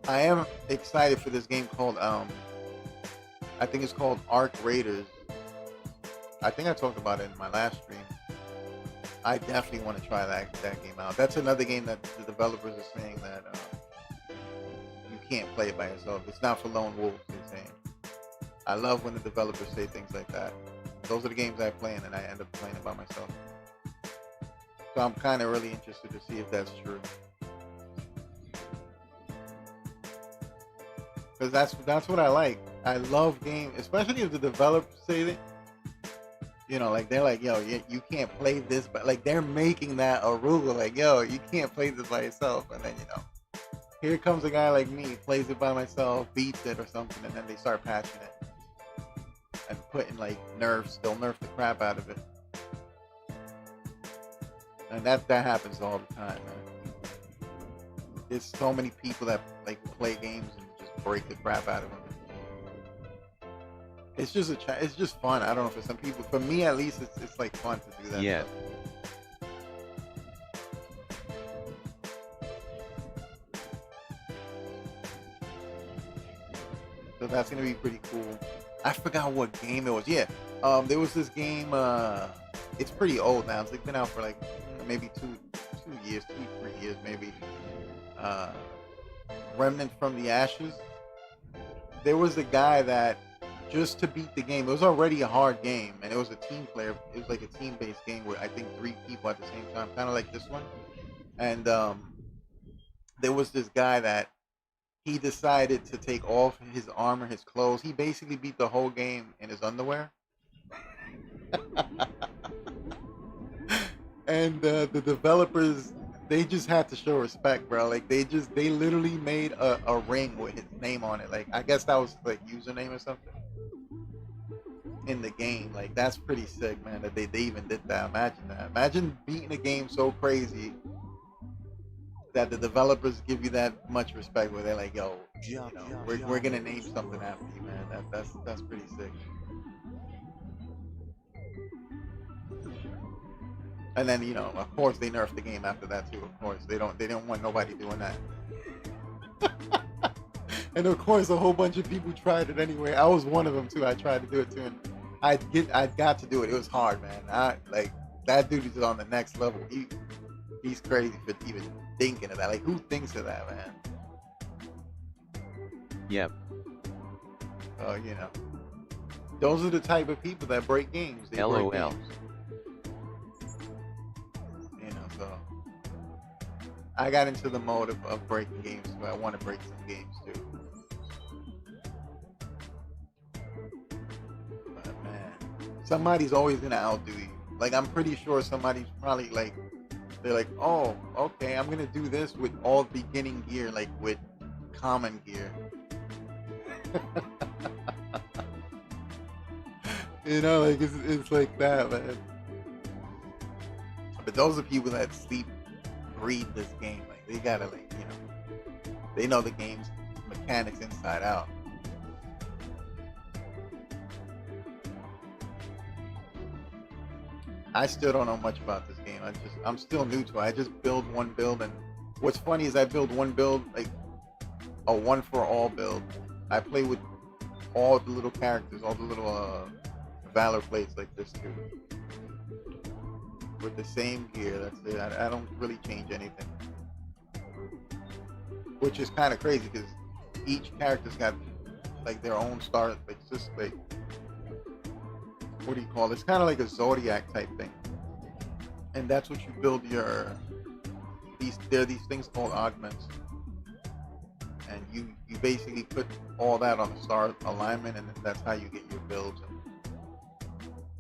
I am excited for this game called I think it's called Arc Raiders. I think I talked about it in my last stream. I definitely want to try that game out. That's another game that the developers are saying that you can't play it by yourself. It's not for lone wolves, they're saying. I love when the developers say things like that. Those are the games I play in, and I end up playing it by myself. So I'm kind of really interested to see if that's true. Because that's what I like. I love games, especially if the developers say that. Like they're like, yo, you can't play this, but like they're making that a rule. Like, yo, you can't play this by yourself. And then here comes a guy like me, plays it by myself, beats it or something, and then they start patching it and putting like nerfs. They'll nerf the crap out of it, and that happens all the time, man. There's so many people that like play games and just break the crap out of them. It's just it's just fun. I don't know, for some people, for me at least, it's like fun to do that. Yeah. Stuff. So that's gonna be pretty cool. I forgot what game it was. Yeah, there was this game. It's pretty old now. It's like been out for like maybe 2 years, 2-3 years maybe. Remnant from the Ashes. There was a guy that, just to beat the game, it was already a hard game, and it was a team player. It was like a team-based game where I think 3 people at the same time, kind of like this one. And there was this guy that he decided to take off his armor, his clothes. He basically beat the whole game in his underwear. And the developers, they just had to show respect, bro. Like they literally made a ring with his name on it. Like I guess that was like username or something in the game. Like that's pretty sick, man, that they even did that. Imagine that. Imagine beating a game so crazy that the developers give you that much respect, where they're like, yo, we're gonna name something after you, man. That's pretty sick. And then of course they nerfed the game after that too. Of course they don't want nobody doing that. And of course a whole bunch of people tried it anyway. I was one of them too. I tried to do it too, and I got to do it. It was hard, man. Like that dude is on the next level. He's crazy for even thinking of that. Like who thinks of that, man? Yep. So those are the type of people that break games. They LOL. break games. So I got into the mode of breaking games, but I want to break some games too. But man, somebody's always gonna outdo you. Like I'm pretty sure somebody's probably like, they're like, oh, okay, I'm gonna do this with all beginning gear, like with common gear. Like it's like that, man. But those are people that sleep, breathe this game. Like they gotta they know the game's mechanics inside out. I still don't know much about this game. I'm still new to it. I just build one build, and what's funny is I build one build, like a one for all build. I play with all the little characters, all the little valor plates like this too. With the same gear, that's it. I don't really change anything, which is kind of crazy because each character's got like their own start. Like just like, what do you call it? It's kind of like a zodiac type thing, and that's what you build your there are these things called augments, and you basically put all that on the star alignment, and that's how you get your builds and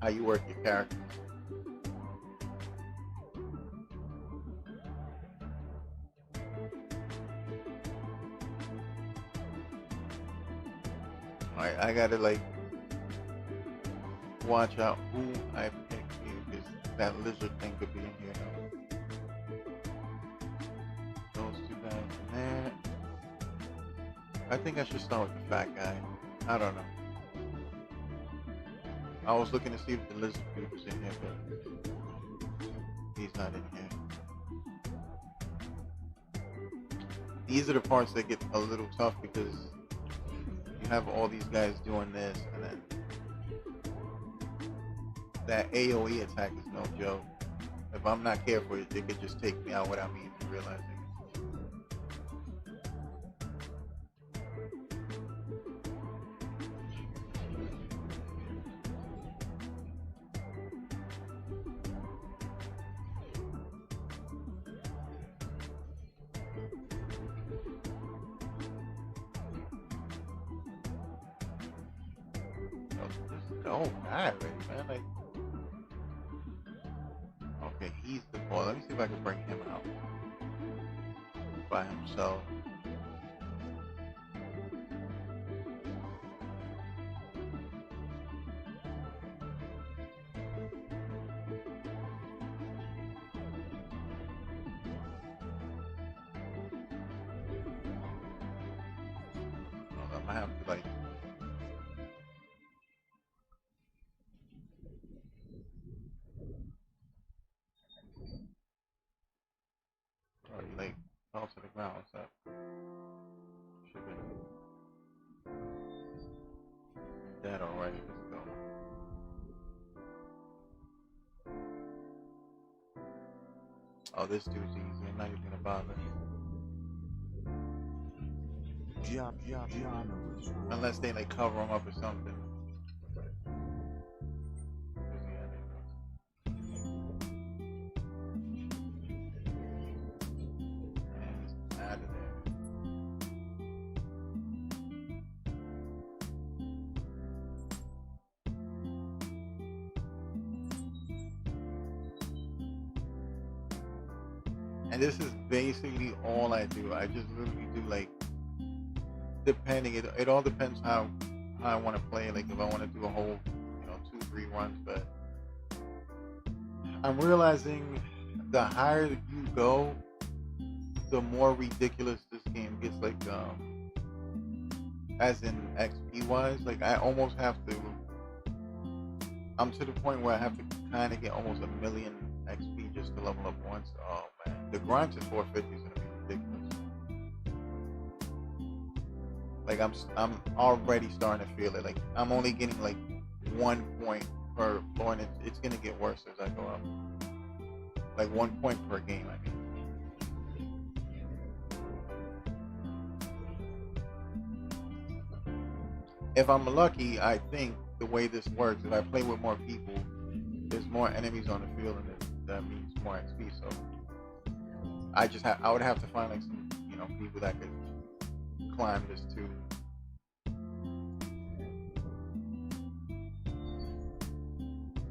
how you work your characters. I gotta like watch out who I pick because that lizard thing could be in here now. Those two guys in there. I think I should start with the fat guy. I don't know. I was looking to see if the lizard dude was in here, but he's not in here. These are the parts that get a little tough because you have all these guys doing this, and then that AoE attack is no joke. If I'm not careful, it could just take me out without me even realizing it. Oh, God, already, man. Like, okay, he's the boy. Let me see if I can bring him out by himself. I'm gonna have to like. Oh, you like fell to the ground. What's up? Should be dead already. Let's go. Oh, this dude's easy. I'm not even gonna bother. Unless they like cover him up or something. And out of there. And this is basically all I do. I just literally do like, depending, it all depends how I want to play. Like if I want to do a whole, 2-3 runs, but I'm realizing the higher you go, the more ridiculous this game gets. Like as in XP wise, like I almost have to. I'm to the point where I have to kind of get almost 1,000,000 XP just to level up once. Oh man, the grind to 450 is gonna be ridiculous. Like I'm already starting to feel it. Like I'm only getting like 1 point per floor, and it's gonna get worse as I go up. Like 1 point per game, I mean. If I'm lucky, I think the way this works, if I play with more people, there's more enemies on the field, and that means more XP. So I would have to find like some, people that could climb this too.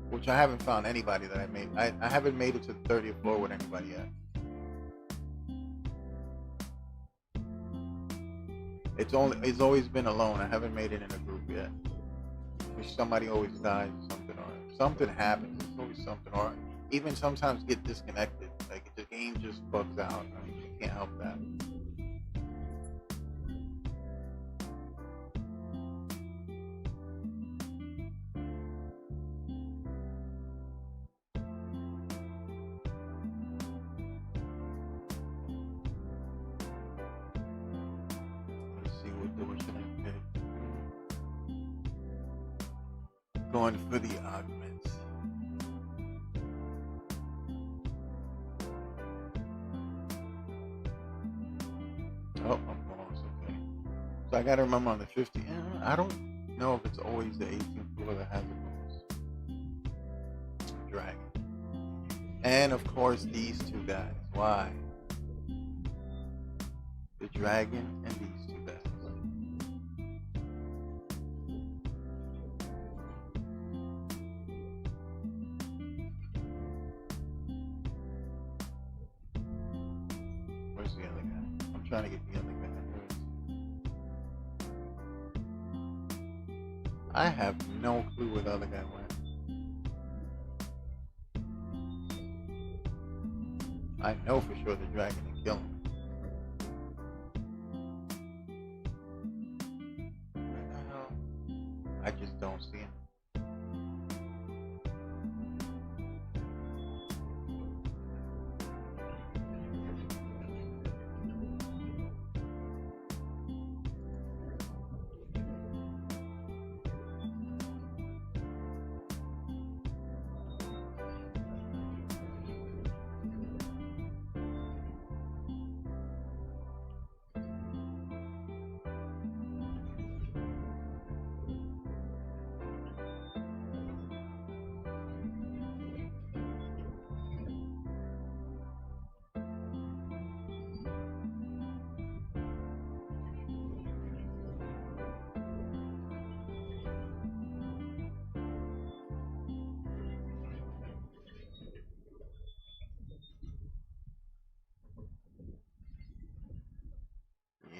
Which I haven't found anybody that I made. I haven't made it to the 30th floor with anybody yet. It's always been alone. I haven't made it in a group yet. Which somebody always dies or something, or something happens. It's always something, or even sometimes get disconnected. Like the game just bugs out. I mean, you can't help that. Going for the augments. Oh, I'm almost okay. So I gotta remember on the 50. I don't know if it's always the 18th floor that has the bonus. Dragon. And of course, these two guys. Why? The dragon and these two guys. Where's the other guy? I'm trying to get the other guy. I have no clue where the other guy went. I know for sure the dragon didn't kill him. Where the hell? I just don't see him.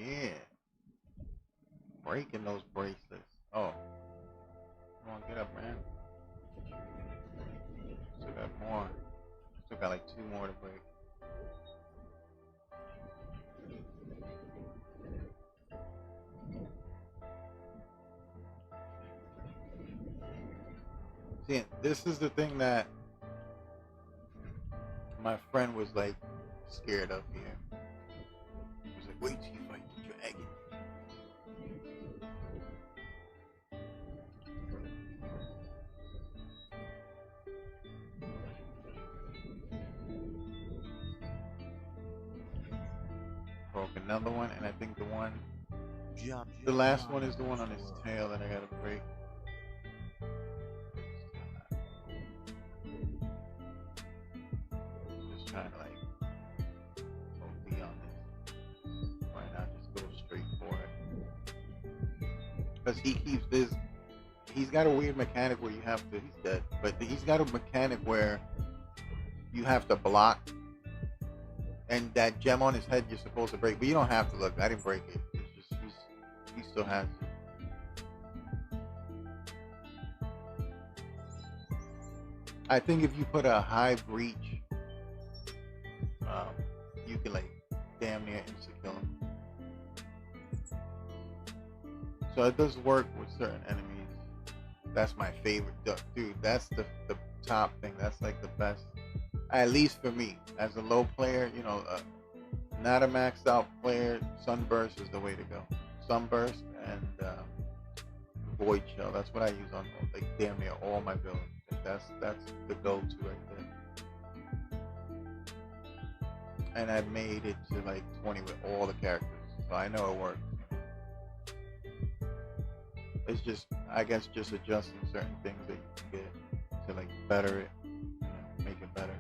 Yeah, breaking those bracelets. Oh, come on, get up, man. Still got more. Still got like two more to break. See, this is the thing that my friend was like scared of here. He was like, wait till you fight the dragon. Broke another one, and I think the last one is the one on his tail that I gotta break. Just trying to like OD on this. Why not just go straight for it? Because he keeps this. He's got a weird mechanic where you have to. He's dead, but he's got a mechanic where you have to block, and that gem on his head you're supposed to break, but you don't have to. Look, I didn't break it. It's just he still has it. I think if you put a high breach, you can like damn near insta kill him. So it does work with certain enemies. That's my favorite, dude. That's the top thing. That's like the best, at least for me as a low player. You know, not a maxed out player. Sunburst is the way to go. Sunburst and Void Shell. That's what I use on like damn near all my builds. Like, that's the go-to right there. And I made it to like 20 with all the characters, so I know it works. It's just, I guess, just adjusting certain things that you can get to like better it, make it better.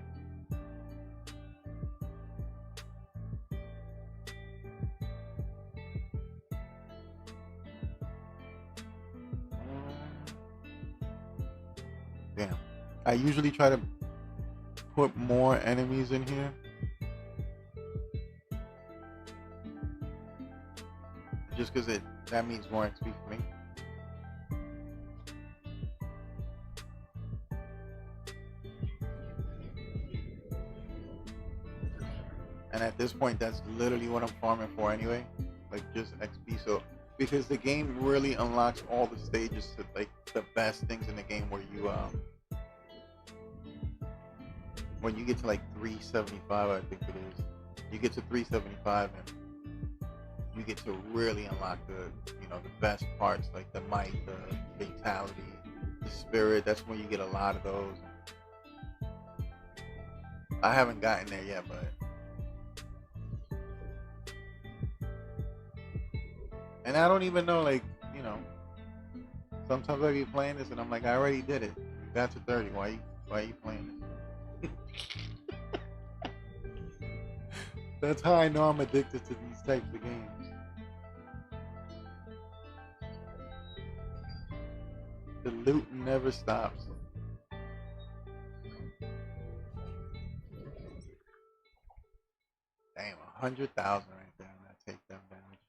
Damn. I usually try to put more enemies in here. Just because that means more XP for me. And at this point, that's literally what I'm farming for anyway. Like just XP. So because the game really unlocks all the stages to like the best things in the game where you when you get to like 375, I think it is. You get to 375 and you get to really unlock the best parts, like the might, the fatality, the spirit. That's when you get a lot of those. I haven't gotten there yet, but and I don't even know, like, sometimes I be playing this and I'm like, I already did it. You got to 30. Why are you playing this? That's how I know I'm addicted to these types of games. The loot never stops. Damn, 100,000 right there. I'm gonna take them damage.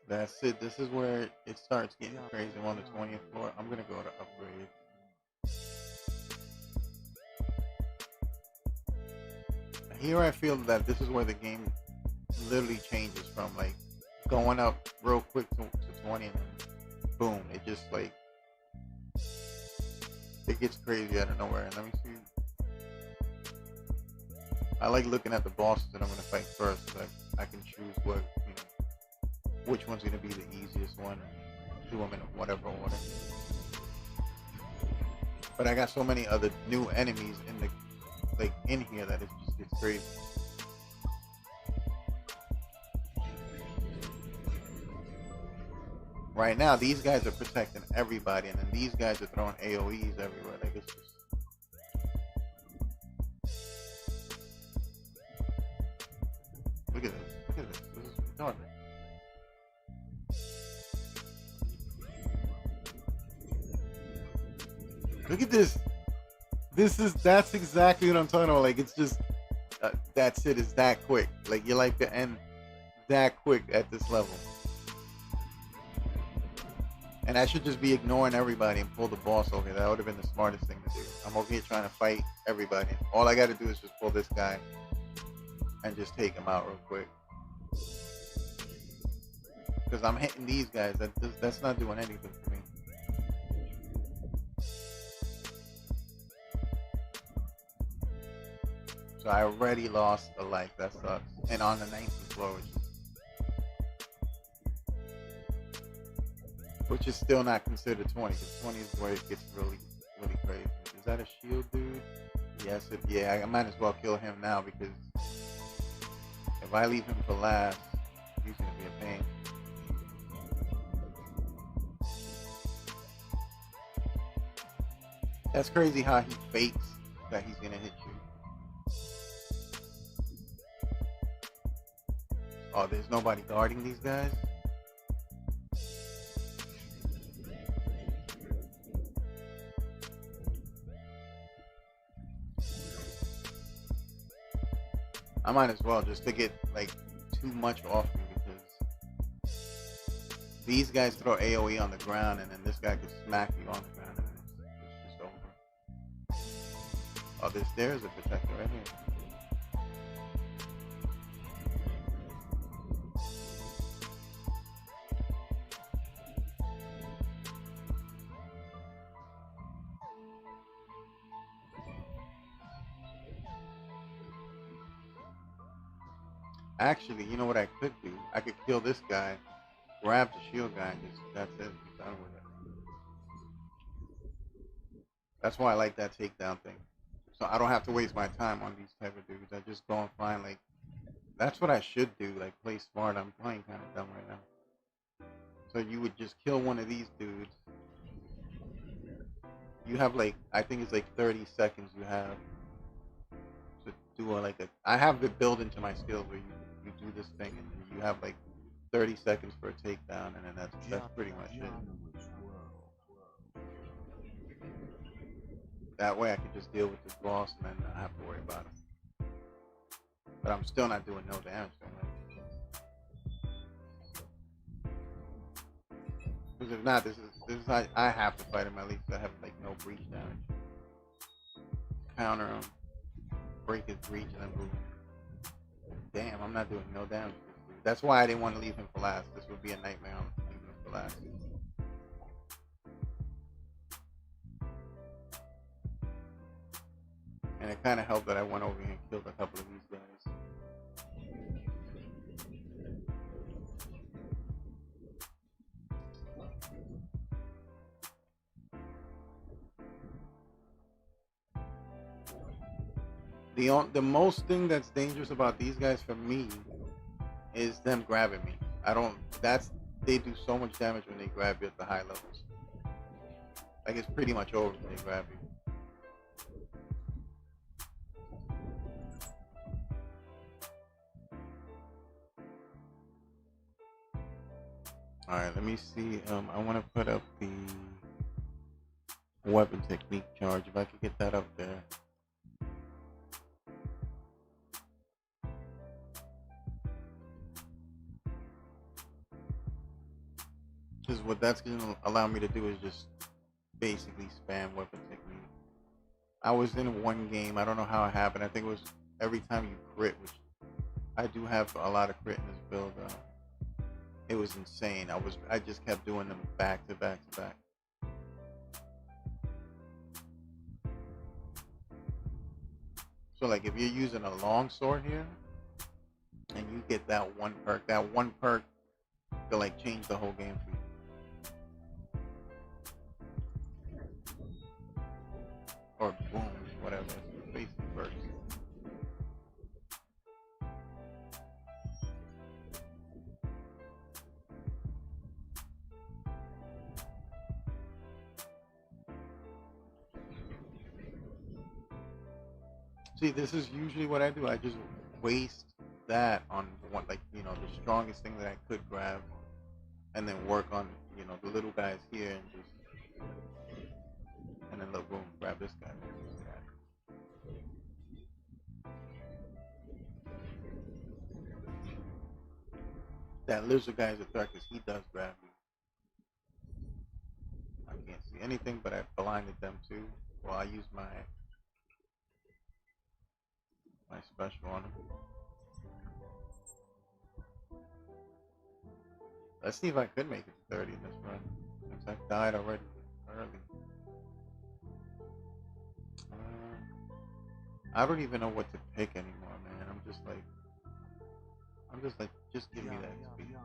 That's it. This is where it starts getting crazy. I'm on the 20th floor. I'm gonna go to upgrade. Here I feel that this is where the game literally changes from like going up real quick to 20 and then boom, it just like it gets crazy out of nowhere. And let me see. I like looking at the bosses that I'm gonna fight first. Like I can choose what which one's gonna be the easiest one. And do them in whatever order. But I got so many other new enemies in the in here that it just gets crazy. Right now, these guys are protecting everybody, and then these guys are throwing AoEs everywhere. Like it's just. Look at this. Look at this. This is retarded. Look at this. That's exactly what I'm talking about. Like it's just, that's it. It's that quick. Like your life could end that quick at this level. And I should just be ignoring everybody and pull the boss over here. That would have been the smartest thing to do. I'm over here trying to fight everybody. All I got to do is just pull this guy and just take him out real quick. Because I'm hitting these guys. That's not doing anything for me. So I already lost a life. That sucks. And on the 19th floor, which is still not considered 20, because 20 is where it gets really, really crazy. Is that a shield dude? Yes, yeah, I might as well kill him now, because if I leave him for last, he's going to be a pain. That's crazy how he fakes that he's going to hit you. Oh, there's nobody guarding these guys? I might as well, just to get like too much off me, because these guys throw AoE on the ground and then this guy could smack you on the ground and it's just over. Oh, there's a protector right here. Actually, you know what I could do? I could kill this guy, grab the shield guy, and just, that's it, be done with it. That's why I like that takedown thing. So I don't have to waste my time on these type of dudes. I just go and find, like, that's what I should do, like, play smart. I'm playing kind of dumb right now. So you would just kill one of these dudes. You have, like, I think it's like 30 seconds you have to do I have it built into my skills where you do this thing and you have like 30 seconds for a takedown, and then that's pretty much it. That way I can just deal with this boss and then not have to worry about him. But I'm still not doing no damage to him. Because if not, this is I have to fight him at least. I have like no breach damage. Counter him, break his breach, and then boom. Damn, I'm not doing no damage. That's why I didn't want to leave him for last. This would be a nightmare on leaving him for last. And it kind of helped that I went over here and killed a couple of these guys. The most thing that's dangerous about these guys for me is them grabbing me. They do so much damage when they grab you at the high levels. Like it's pretty much over when they grab you. Alright, let me see. I want to put up the weapon technique charge. If I could get that up there. Because what that's gonna allow me to do is just basically spam weapon technique. I was in one game. I don't know how it happened. I think it was every time you crit, which I do have a lot of crit in this build. It was insane. I just kept doing them back to back to back. So like if you're using a long sword here and you get that one perk will like change the whole game for you. Or boom, whatever. It's basically perks. See, this is usually what I do. I just waste that on one, like, you know, the strongest thing that I could grab, and then work on, you know, the little guys here, and then look, boom, grab this guy. That lizard guy is a threat because he does grab me. I can't see anything, but I blinded them too. Well, I used my special on him. Let's see if I could make it to 30 in this run. Since I died already early. I don't even know what to pick anymore, man. I'm just like, just give me that speed.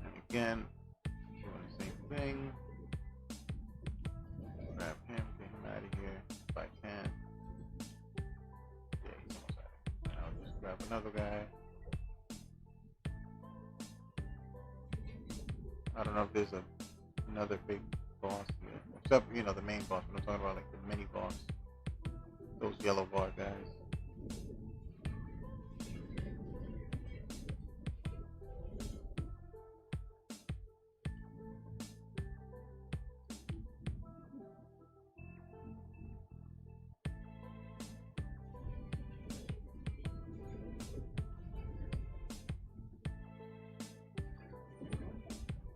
And again, doing the same thing. Grab him, get him out of here if I can. Yeah, he's almost out of here. And I'll just grab another guy. I don't know if there's another big boss here. Except, you know, the main boss, but I'm talking about like the mini boss. Those yellow bar guys.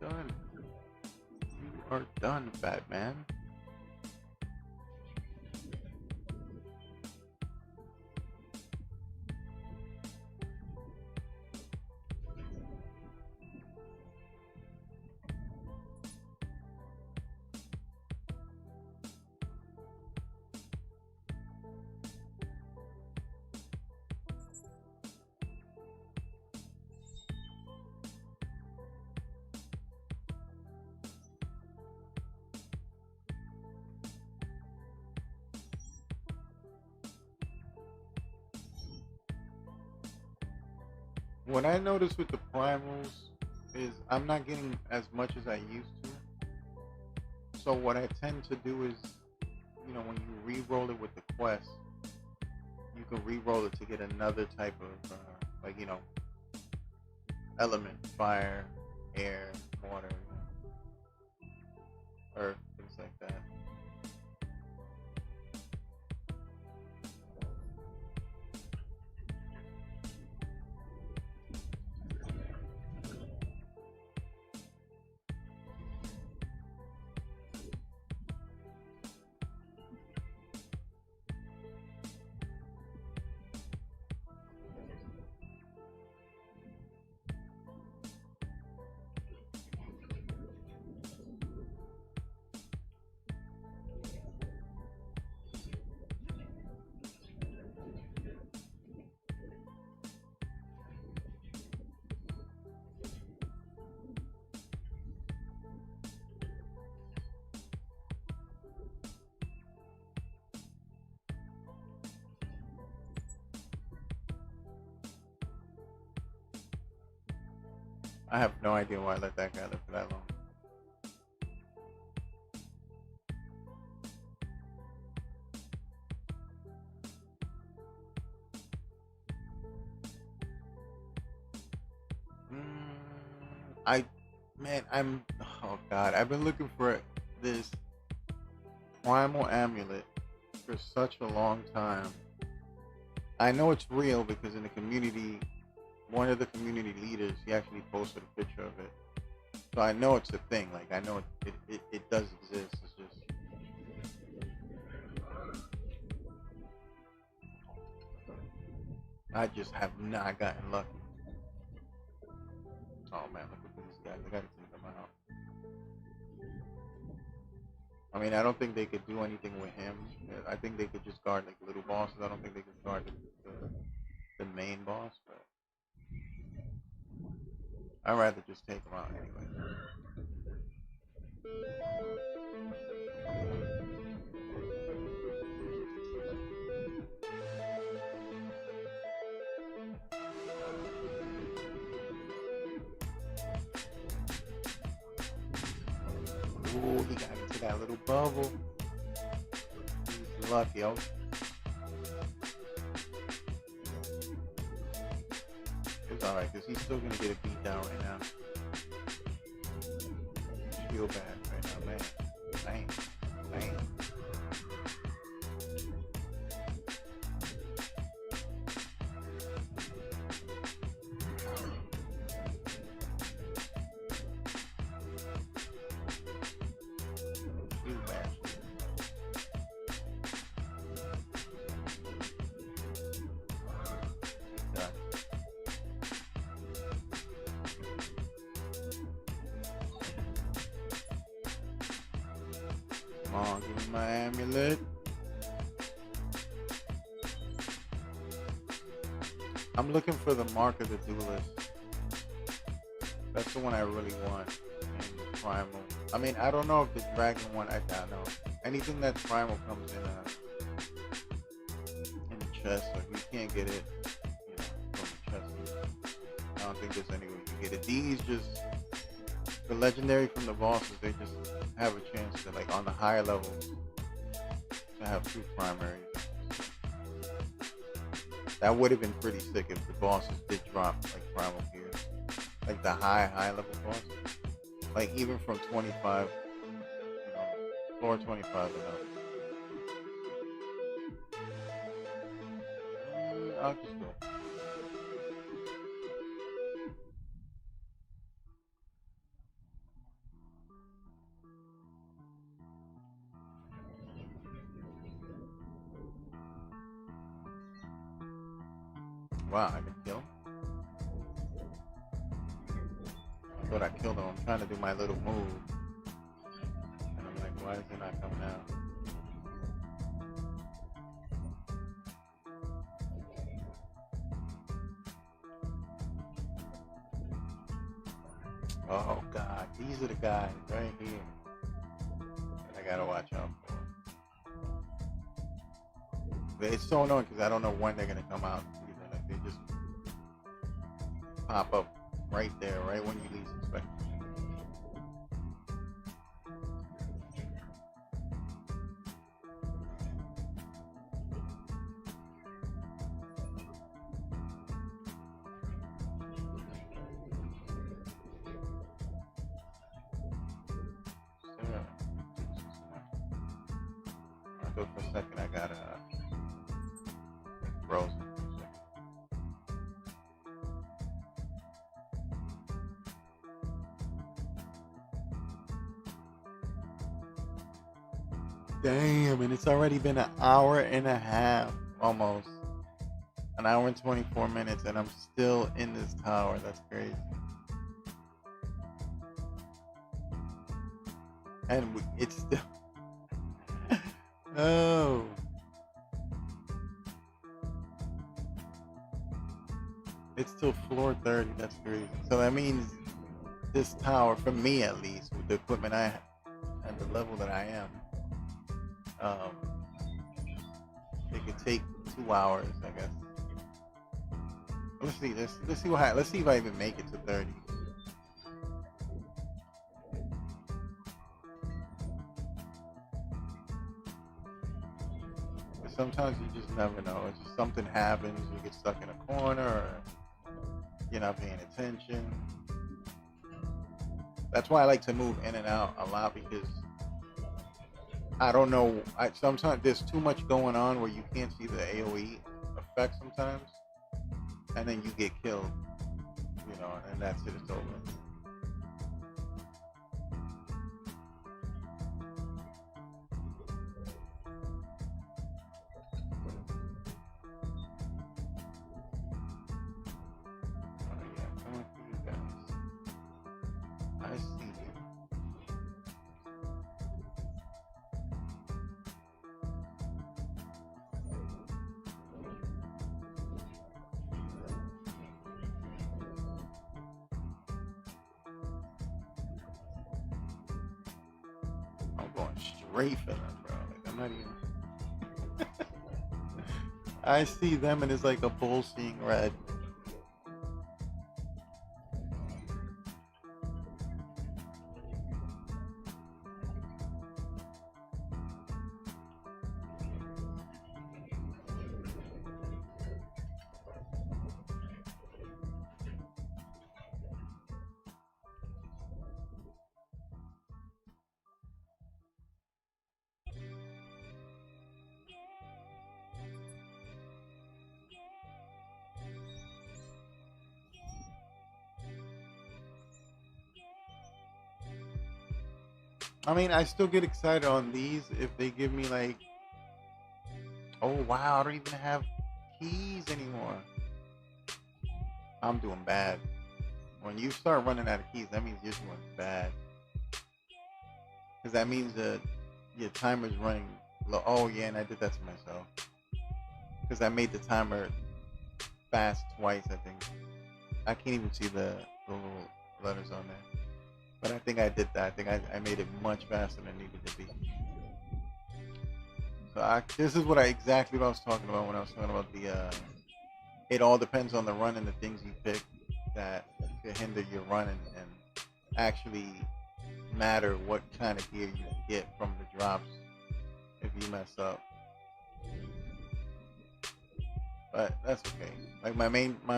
Done. You are done, Batman. What I noticed with the primals is I'm not getting as much as I used to. So what I tend to do is, you know, when you re-roll it with the quest, you can re-roll it to get another type of, like, you know, element, fire, air, water, earth, things like that. I have no idea why I let that guy live for that long. I'm Oh God, I've been looking for this primal amulet for such a long time. I know it's real because in the community, one of the community leaders, he actually posted a picture of it. So I know it's a thing. Like I know it does exist. It's just I just have not gotten lucky. Oh man, look at these guys. I gotta take them out. I mean, I don't think they could do anything with him. I think they could just guard like little bosses. I don't think they could guard the main boss. But I'd rather just take them out anyway. Ooh, he got into that little bubble. He's lucky. Oh, it's alright, because he's still going to get a beat down right now. Feel bad right now, man. Bang. Bang. Feel bad. Done. Come on, give me my amulet. I'm looking for the Mark of the Duelist. That's the one I really want in Primal. I mean, I don't know if the Dragon one, I don't know. Anything that's Primal comes in the chest, so if you can't get it, you know, from the chest, I don't think there's any way you can get it. These just, the legendary from the bosses, they just have a chance to, like, on the higher levels, to have 2 primaries. That would have been pretty sick if the bosses did drop, like, primal gear. Like, the high level bosses. Like, even from 25, you know, floor 25 and up. I'll just go. Wow, I can kill him. I thought I killed him. I'm trying to do my little move. And I'm like, why is he not coming out? Oh God, these are the guys right here that I gotta watch out for. But it's so annoying because I don't know when they're gonna come out either. Like they just pop up right there, right when you least expect it. I'll go for a second. I got frozen for a second. Damn, and it's already been an hour and a half, almost. An hour and 24 minutes, and I'm still in this tower. That's crazy. And it's still... Oh. It's till floor 30. That's crazy. So that means this tower, for me at least, with the equipment I have and the level that I am, it could take 2 hours, I guess. Let's see. Let's see what happens. Let's see if I even make it to 30. But sometimes you just never know. It's just something happens. You get stuck in a corner, or you're not paying attention. That's why I like to move in and out a lot because I don't know. Sometimes there's too much going on where you can't see the AOE effect sometimes, and then you get killed. You know, and that's it. It's over. I see you. I'm going straight for them, bro. Like I'm not even. I see them and it's like a bull seeing red. I mean, I still get excited on these if they give me like, oh wow, I don't even have keys anymore. I'm doing bad. When you start running out of keys, that means you're doing bad. Because that means that your timer's running low. Oh yeah, and I did that to myself. Because I made the timer fast twice, I think. I can't even see the little letters on there. But I think I did that. I think I made it much faster than it needed to be. So this is exactly what I was talking about when I was talking about the. It all depends on the run and the things you pick that could hinder your run and actually matter what kind of gear you get from the drops if you mess up. But that's okay. Like my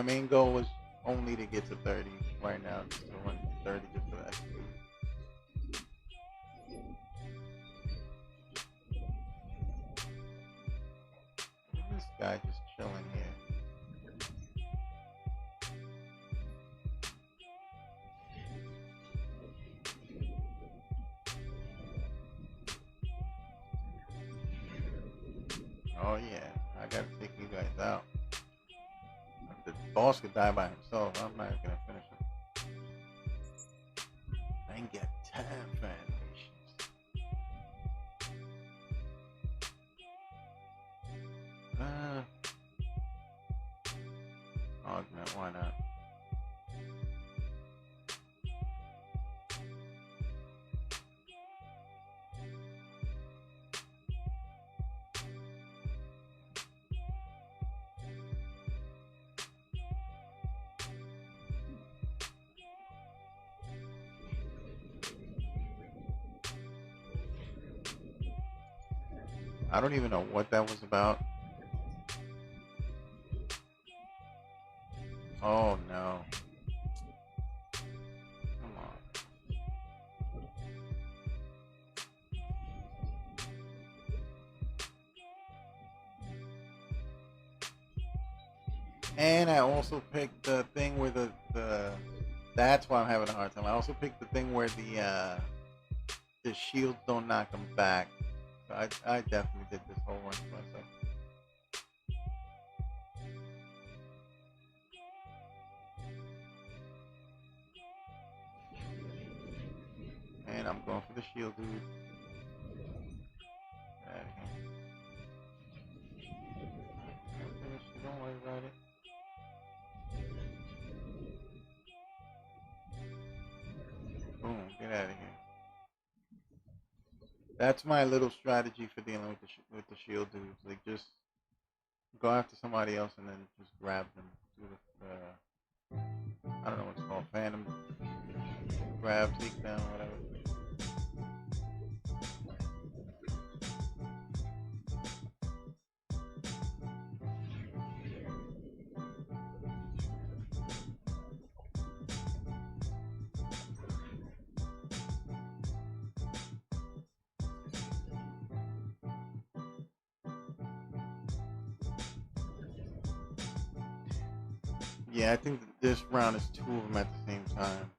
main goal was only to get to 30 right now, just to run 30 just for that. This guy just chilling here. Oh yeah, I gotta take you guys out. The boss could die by himself. I'm not gonna finish him. I can get 10 foundations. Augment, why not? I don't even know what that was about. Oh no. Come on. And I also picked the thing where the that's why I'm having a hard time. I also picked the thing where the shields don't knock them back. So I definitely did this whole run for myself. And I'm going for the shield, dude. Get out of here. I'm finished. Don't worry about it. Boom. Get out of here. That's my little strategy for dealing with the shield dudes. Like just go after somebody else and then just grab them. Do the I don't know what it's called, phantom grab, take down, whatever. Yeah, I think that this round is two of them at the same time.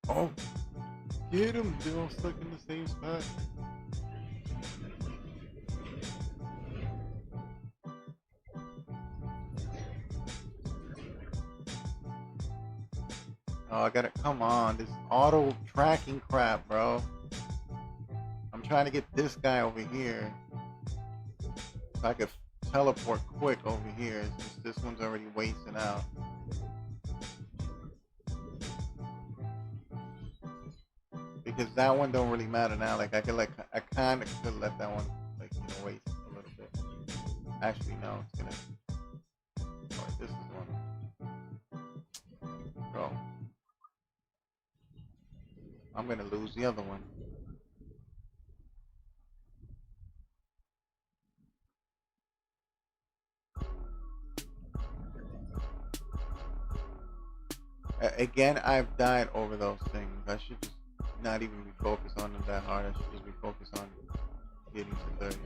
Oh, get him! They're all stuck in the same spot. Oh, I gotta, come on, this auto tracking crap, bro. I'm trying to get this guy over here so I could teleport quick over here. It's just this one's already wasting out. Because that one don't really matter now. Like I kind of could let that one waste a little bit. Actually, no, it's gonna. Alright, this is one. Bro, I'm gonna lose the other one. Again, I've died over those things. I should just not even be focused on them that hard. I should just be focused on getting to 30.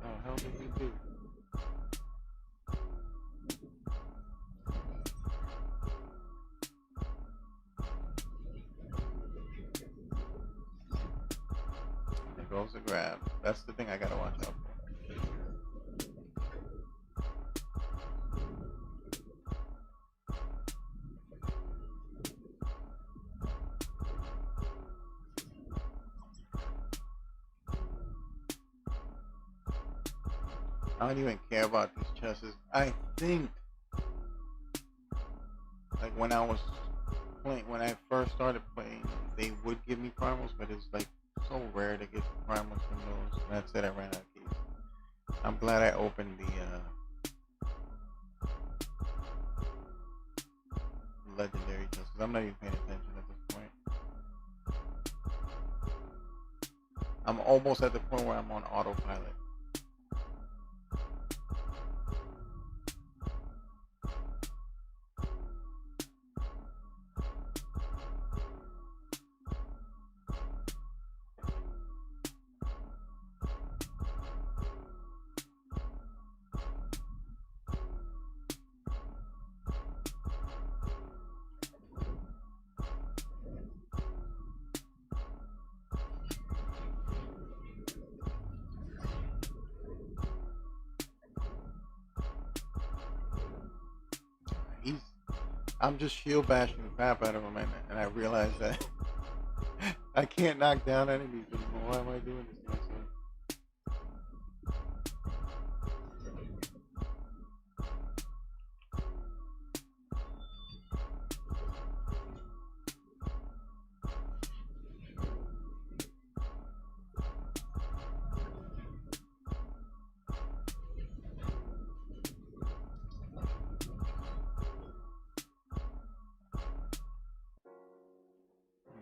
Oh, hell did we do? There goes the grab. That's the thing I gotta watch out for. I don't even care about these chests. I think, like when I was playing, when I first started playing, they would give me primals, but it's like so rare to get primals from those. That's it. I ran out of keys. I'm glad I opened the legendary chests because I'm not even paying attention at this point. I'm almost at the point where I'm on autopilot. I'm just shield bashing the crap out of him, and I realize that I can't knock down enemies anymore. Why am I doing this to myself?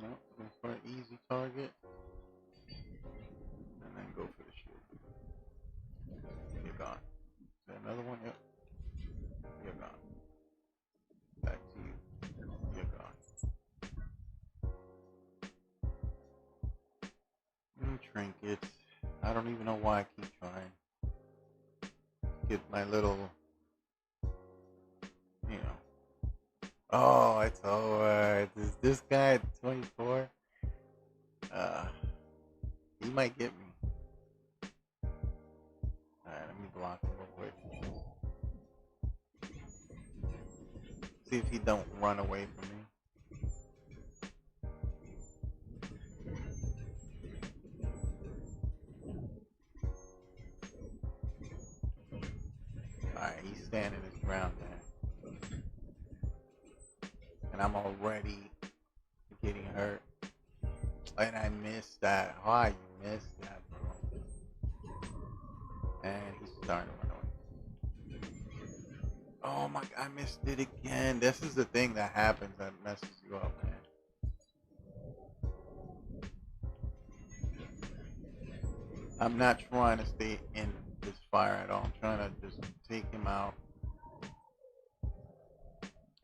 No, go for an easy target, and then go for the shield. You're gone. Is there another one? Yep. You're gone. Back to you. You're gone. Trinkets. I don't even know why I keep trying. Get my little, you know. Oh, it's over. Is this guy at 24? He might get me. Alright, let me block him real quick. See if he don't run away from me. Alright, he's standing his ground there. And I'm already getting hurt. And I missed that. Why you missed that, bro? And he's starting to run away. Oh my! I missed it again. This is the thing that happens that messes you up, man. I'm not trying to stay in this fire at all. I'm trying to just take him out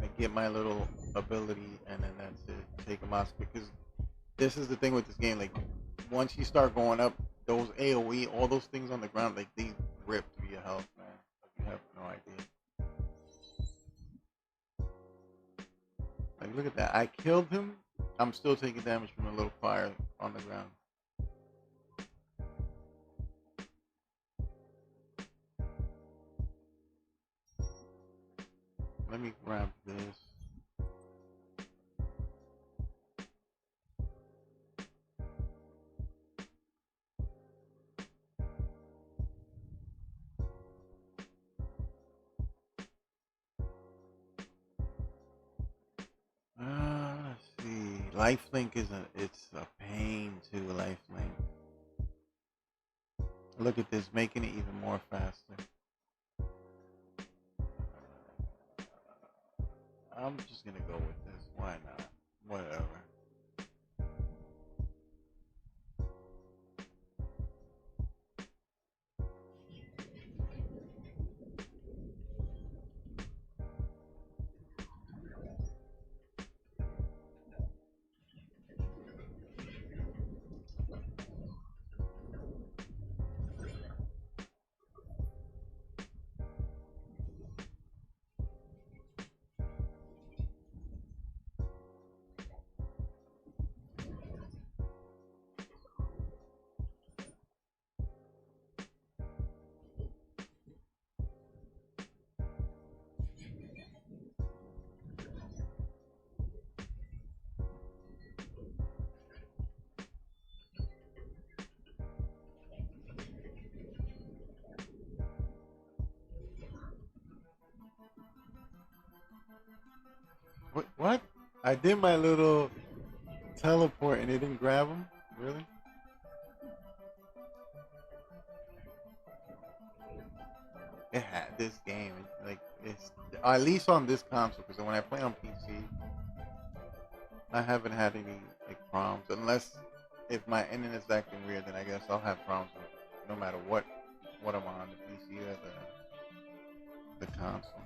and get my little ability, and then that's it. Take him out because this is the thing with this game. Like once you start going up, those AOE, all those things on the ground, like they rip through your health, man. You have no idea. Like look at that. I killed him. I'm still taking damage from a little fire on the ground. Let me grab this. Let's see. Lifelink it's a pain too, lifelink. Look at this, making it even more faster. I'm just gonna go with this. Why not? Whatever. What? I did my little teleport and it didn't grab him? Really? It had this game. Like it's at least on this console, because when I play on PC, I haven't had any like problems. Unless if my internet's acting weird, then I guess I'll have problems with no matter what I'm on, the PC or the console.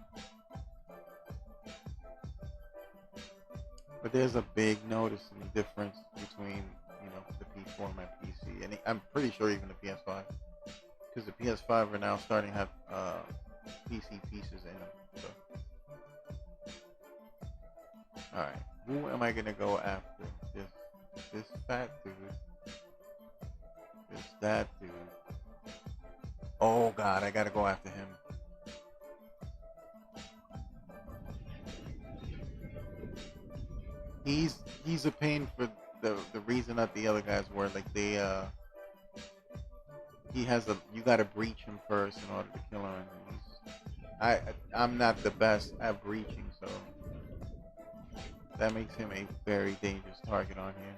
But there's a big noticeable difference between, you know, the P4 and my PC, and I'm pretty sure even the PS5, because the PS5 are now starting to have PC pieces in them. So. All right, who am I gonna go after? This fat dude, that dude. Oh God, I gotta go after him. He's a pain for the reason that the other guys were. Like they he has you gotta breach him first in order to kill him. And I'm not the best at breaching, so that makes him a very dangerous target on here.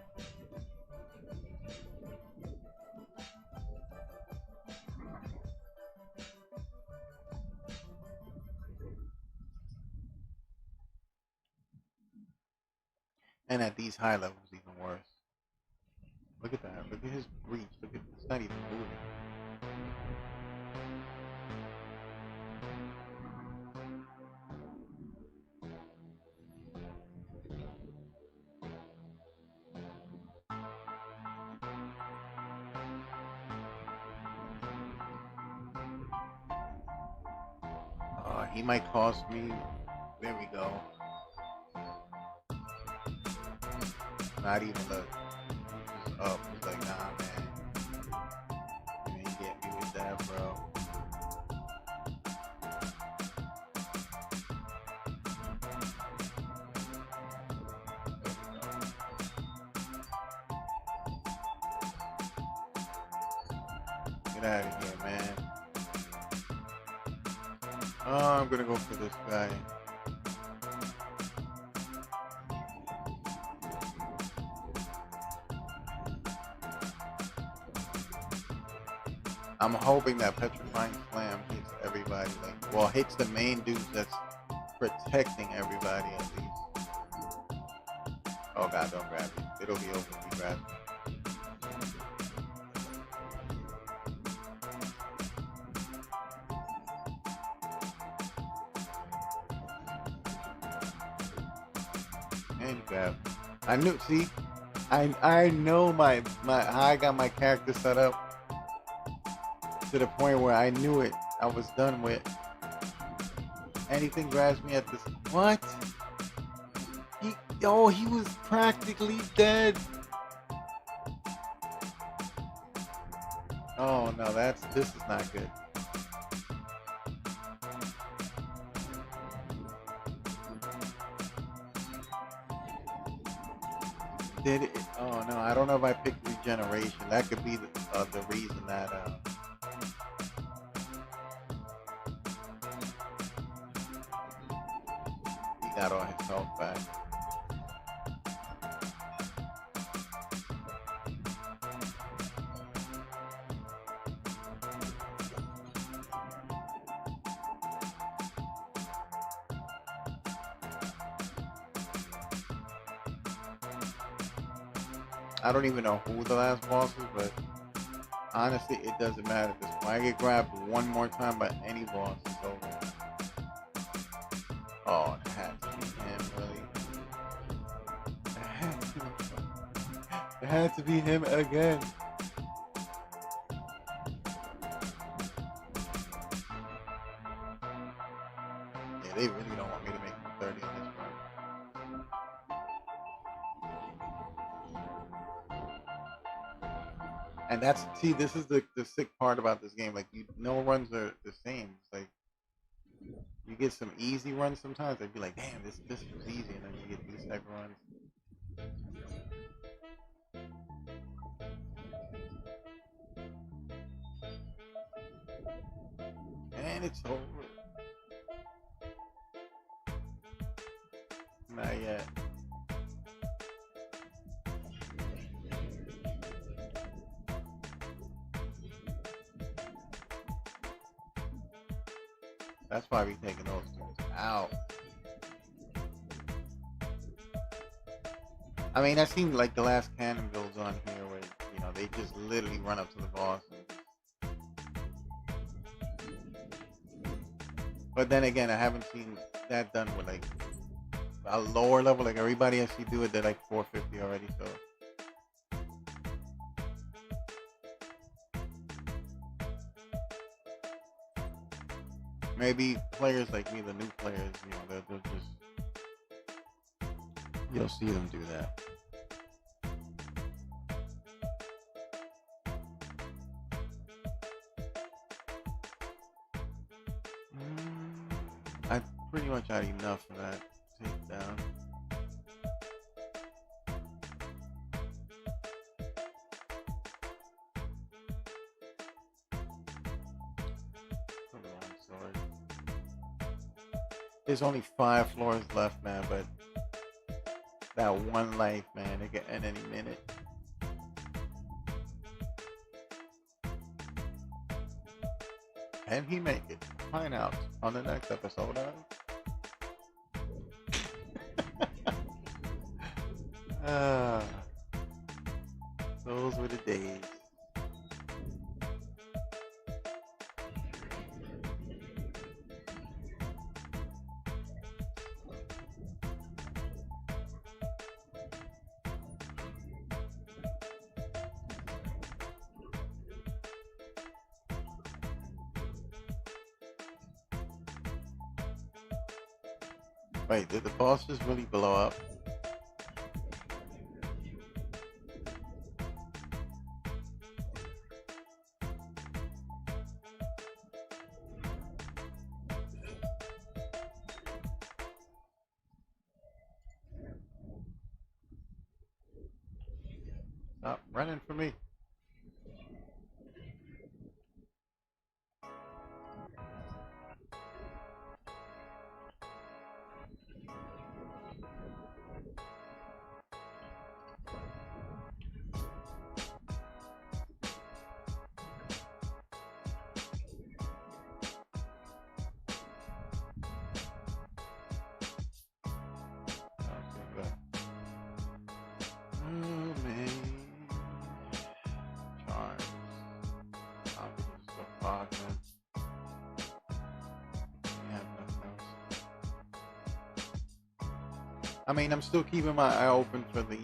And at these high levels, even worse. Look at that. Look at his breach. Look at it's not even moving. He might cost me. There we go. Not even look. Just up. It's like, nah, man. You ain't get me with that, bro. Get out of here, man. I'm gonna go for this guy. I'm hoping that Petrifying Slam hits everybody. Like, well, hits the main dudes that's protecting everybody at least. Oh god, don't grab me. It'll be over if you grab me. And grab. I knew. See, I know my how I got my character set up to the point where I knew it. I was done with. Anything grabs me at this. What? He was practically dead. Oh no, this is not good. Did it? Oh no, I don't know if I picked regeneration. That could be the reason that he got all his health back. I don't even know who the last boss is, but honestly, it doesn't matter at this point. I get grabbed one more time by any boss, it's over. Oh, it had to be him, really. It had to be him again. Yeah, they really don't want me to make him 30 in this run. And see, this is the sick part about this game. Like, no runs are the same. It's like, you get some easy runs sometimes. They'd be like, damn, this was easy. And then you get these type of runs. And it's over. Not yet. That's why we taking those dudes out. I mean, I've seen like the last cannon builds on here where, you know, they just literally run up to the boss. But then again, I haven't seen that done with like a lower level. Like everybody I see do it, they're like 450 already, so. Maybe players like me, the new players, you know, they'll just, you'll see them do that. I pretty much had enough of that takedown. There's only 5 floors left, man, but that one life, man, it can end any minute. Can he make it? Find out on the next episode of those were the days. Wait, did the boss just really blow up? Stop running for me. rock, man. I have nothing else. I mean, I'm still keeping my eye open for the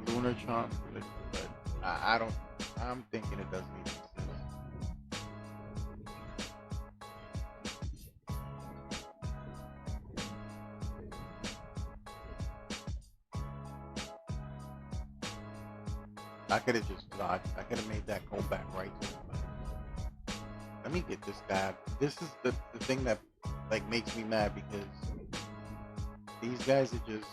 lunar charm, but I don't. I'm thinking it doesn't even exist. I could have just dodged. I could have made that go back right to him. Let me get this guy. This is the thing that like makes me mad because these guys are just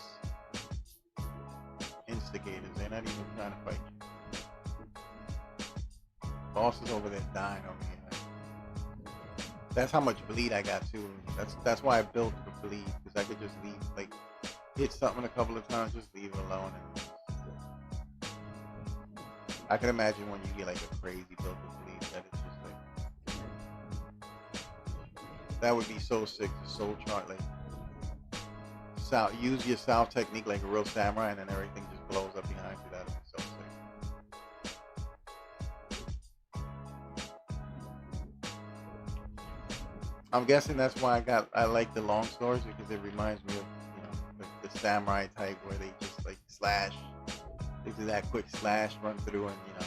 instigators. They're not even trying to fight you. Boss is over there dying over here. Like, that's how much bleed I got too. That's why I built the bleed because I could just leave, like, hit something a couple of times, just leave it alone. And I can imagine when you get like a crazy build of bleed that it's just like that would be so sick to soul chart, like use your south technique like a real samurai and then everything just blows up behind you. That would be so sick. I'm guessing that's why I like the long swords because it reminds me of, you know, the samurai type where they just like slash. They do that quick slash, run through, and you know.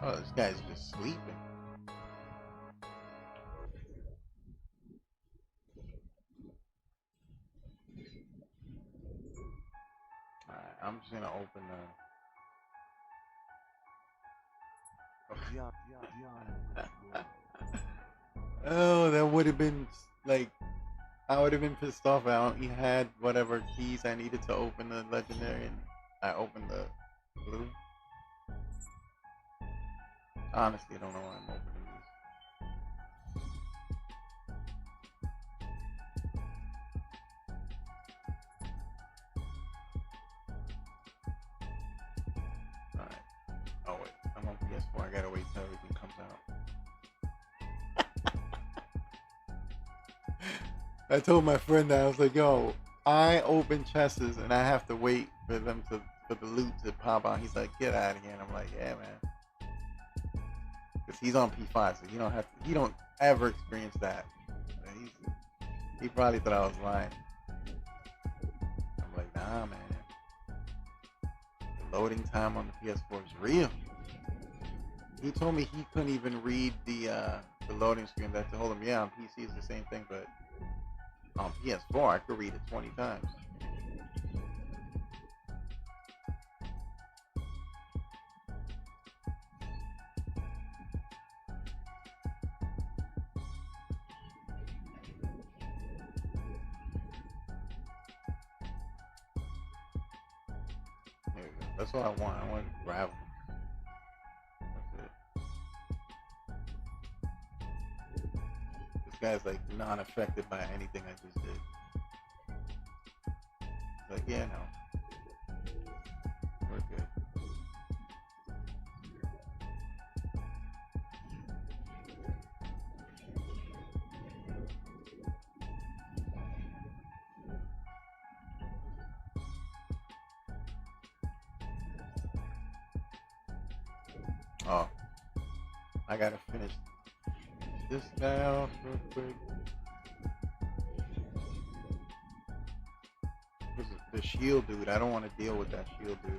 Oh, this guy's just sleeping. Alright, I'm just gonna open the. Oh, that would have been like I would have been pissed off. I only had whatever keys I needed to open the legendary, and I opened the blue. Honestly, I don't know why I'm opening these. Alright. Oh wait, I'm on PS4. I gotta wait till everything comes out. I told my friend that I was like, "Yo, I open chests and I have to wait for them for the loot to pop out." He's like, "Get out of here!" And I'm like, "Yeah, man." Because he's on P5, so he don't ever experience that. He probably thought I was lying. I'm like, nah, man. The loading time on the PS4 is real. He told me he couldn't even read the loading screen. That told him, yeah, on PC is the same thing, but on PS4 I could read it 20 times. There we go. That's what I want. I want gravel. That's it. This guy's like non-affected by anything I just did. He's like, yeah, no. We're good. Oh, I gotta finish this guy off real quick. The shield dude, I don't want to deal with that shield dude.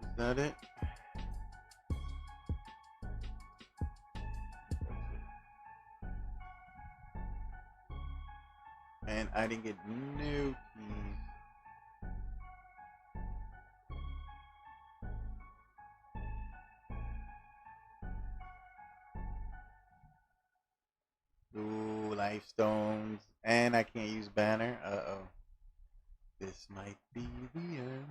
Is that it? And I didn't get new keys. life stones, and I can't use banner. Uh-oh. This might be the end.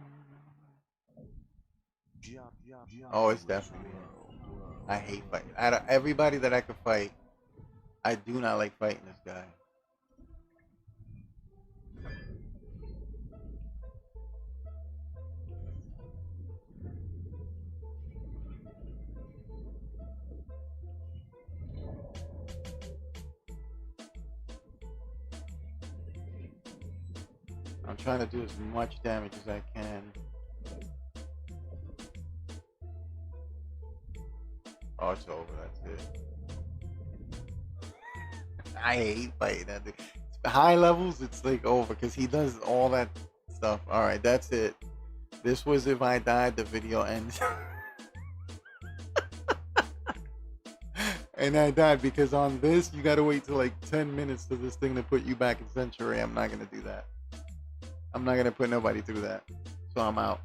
Oh, it's definitely the end. I hate fighting. Out of everybody that I could fight, I do not like fighting this guy. I'm trying to do as much damage as I can. Oh, it's over. That's it. I hate fighting that dude. High levels, it's like over because he does all that stuff. All right, that's it. This was if I died, the video ends. And I died because on this, you gotta wait till like 10 minutes for this thing to put you back in Century. I'm not gonna do that. I'm not gonna put nobody through that. So I'm out.